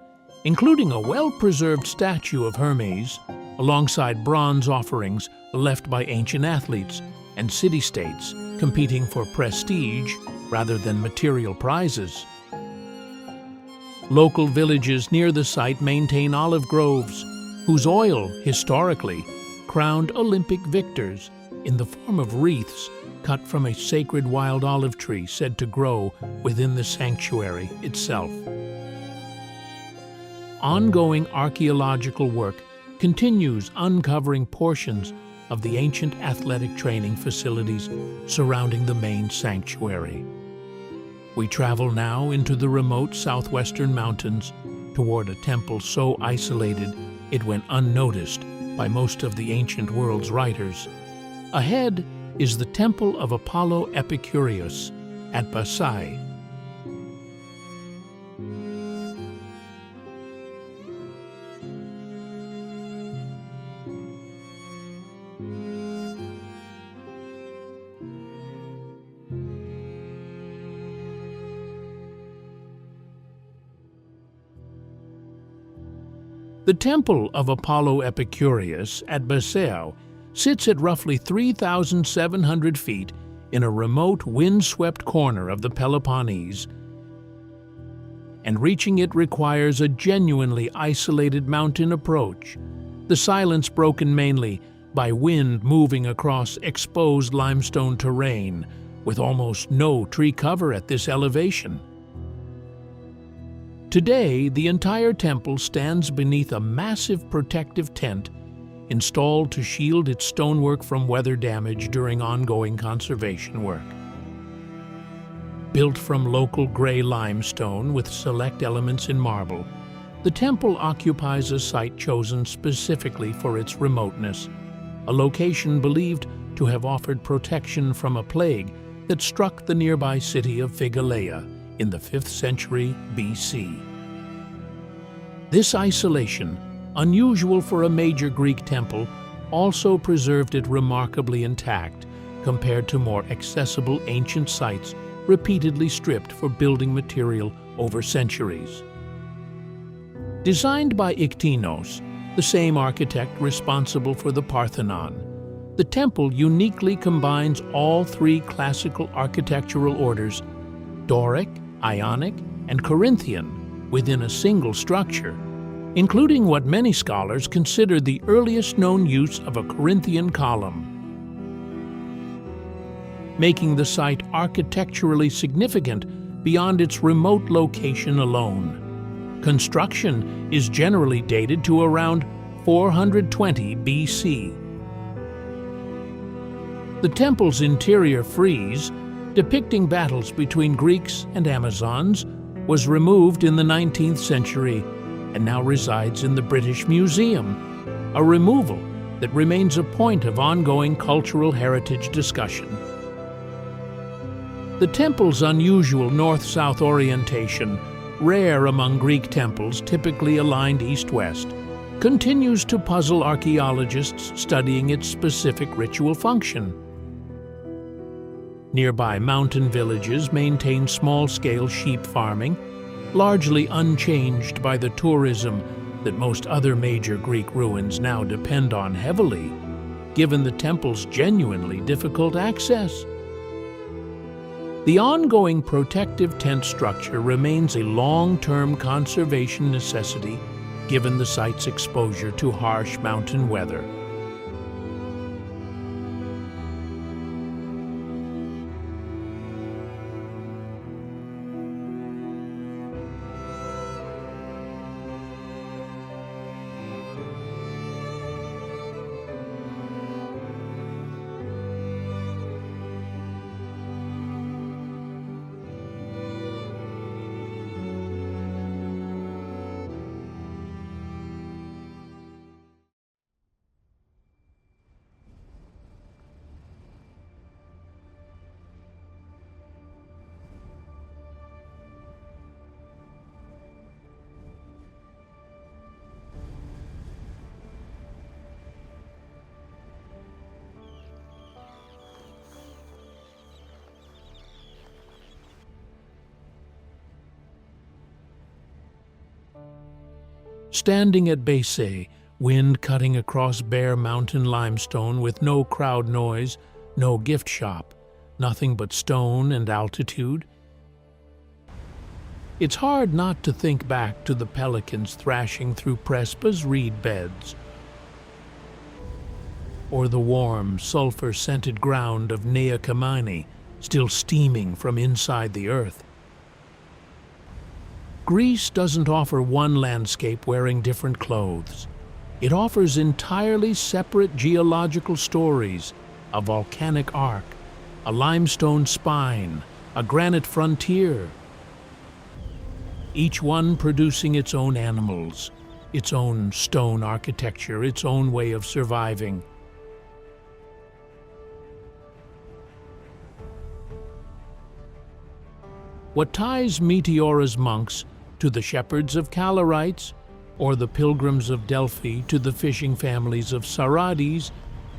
including a well-preserved statue of Hermes, alongside bronze offerings left by ancient athletes and city-states competing for prestige rather than material prizes. Local villages near the site maintain olive groves, whose oil, historically, crowned Olympic victors in the form of wreaths cut from a sacred wild olive tree said to grow within the sanctuary itself. Ongoing archaeological work continues uncovering portions of the ancient athletic training facilities surrounding the main sanctuary. We travel now into the remote southwestern mountains toward a temple so isolated it went unnoticed by most of the ancient world's writers. Ahead is the Temple of Apollo Epicurus at Basai. The Temple of Apollo Epicurus at Basai sits at roughly 3,700 feet in a remote, wind-swept corner of the Peloponnese, and reaching it requires a genuinely isolated mountain approach, the silence broken mainly by wind moving across exposed limestone terrain with almost no tree cover at this elevation. Today, the entire temple stands beneath a massive protective tent installed to shield its stonework from weather damage during ongoing conservation work. Built from local gray limestone with select elements in marble, the temple occupies a site chosen specifically for its remoteness, a location believed to have offered protection from a plague that struck the nearby city of Phigaleia in the 5th century BC. This isolation, unusual for a major Greek temple, also preserved it remarkably intact compared to more accessible ancient sites repeatedly stripped for building material over centuries. Designed by Iktinos, the same architect responsible for the Parthenon, the temple uniquely combines all 3 classical architectural orders, Doric, Ionic, and Corinthian, within a single structure, including what many scholars consider the earliest known use of a Corinthian column. making the site architecturally significant beyond its remote location alone. Construction is generally dated to around 420 BC. The temple's interior frieze, depicting battles between Greeks and Amazons, was removed in the 19th century and now resides in the British Museum, a removal that remains a point of ongoing cultural heritage discussion. The temple's unusual north-south orientation, rare among Greek temples typically aligned east-west, continues to puzzle archaeologists studying its specific ritual function. Nearby mountain villages maintain small-scale sheep farming, largely unchanged by the tourism that most other major Greek ruins now depend on heavily, given the temple's genuinely difficult access. The ongoing protective tent structure remains a long-term conservation necessity given the site's exposure to harsh mountain weather. Standing at Bessay, wind cutting across bare mountain limestone with no crowd noise, no gift shop, nothing but stone and altitude. It's hard not to think back to the pelicans thrashing through Prespa's reed beds, or the warm, sulfur-scented ground of Nea Kamani, still steaming from inside the earth. Greece doesn't offer one landscape wearing different clothes. It offers entirely separate geological stories, a volcanic arc, a limestone spine, a granite frontier, each one producing its own animals, its own stone architecture, its own way of surviving. What ties Meteora's monks to the shepherds of Calorites, or the pilgrims of Delphi to the fishing families of Sarades,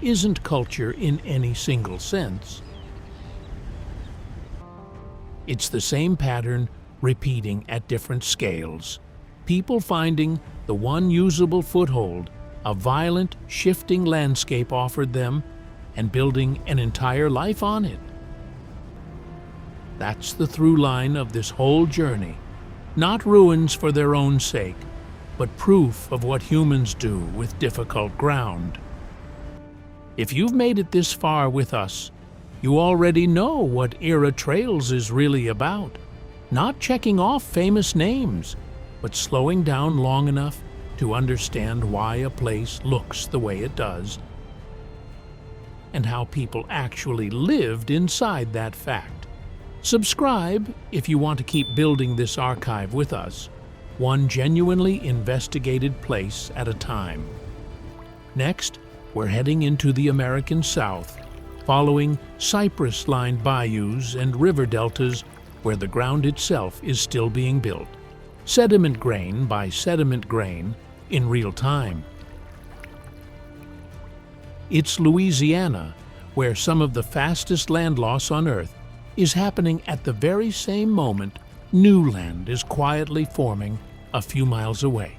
isn't culture in any single sense. It's the same pattern repeating at different scales. People finding the one usable foothold a violent, shifting landscape offered them and building an entire life on it. That's the through line of this whole journey. Not ruins for their own sake, but proof of what humans do with difficult ground. If you've made it this far with us, you already know what Era Trails is really about. Not checking off famous names, but slowing down long enough to understand why a place looks the way it does, and how people actually lived inside that fact. Subscribe if you want to keep building this archive with us, one genuinely investigated place at a time. Next, we're heading into the American South, following cypress-lined bayous and river deltas where the ground itself is still being built, sediment grain by sediment grain in real time. It's Louisiana, where some of the fastest land loss on Earth is happening at the very same moment new land is quietly forming a few miles away.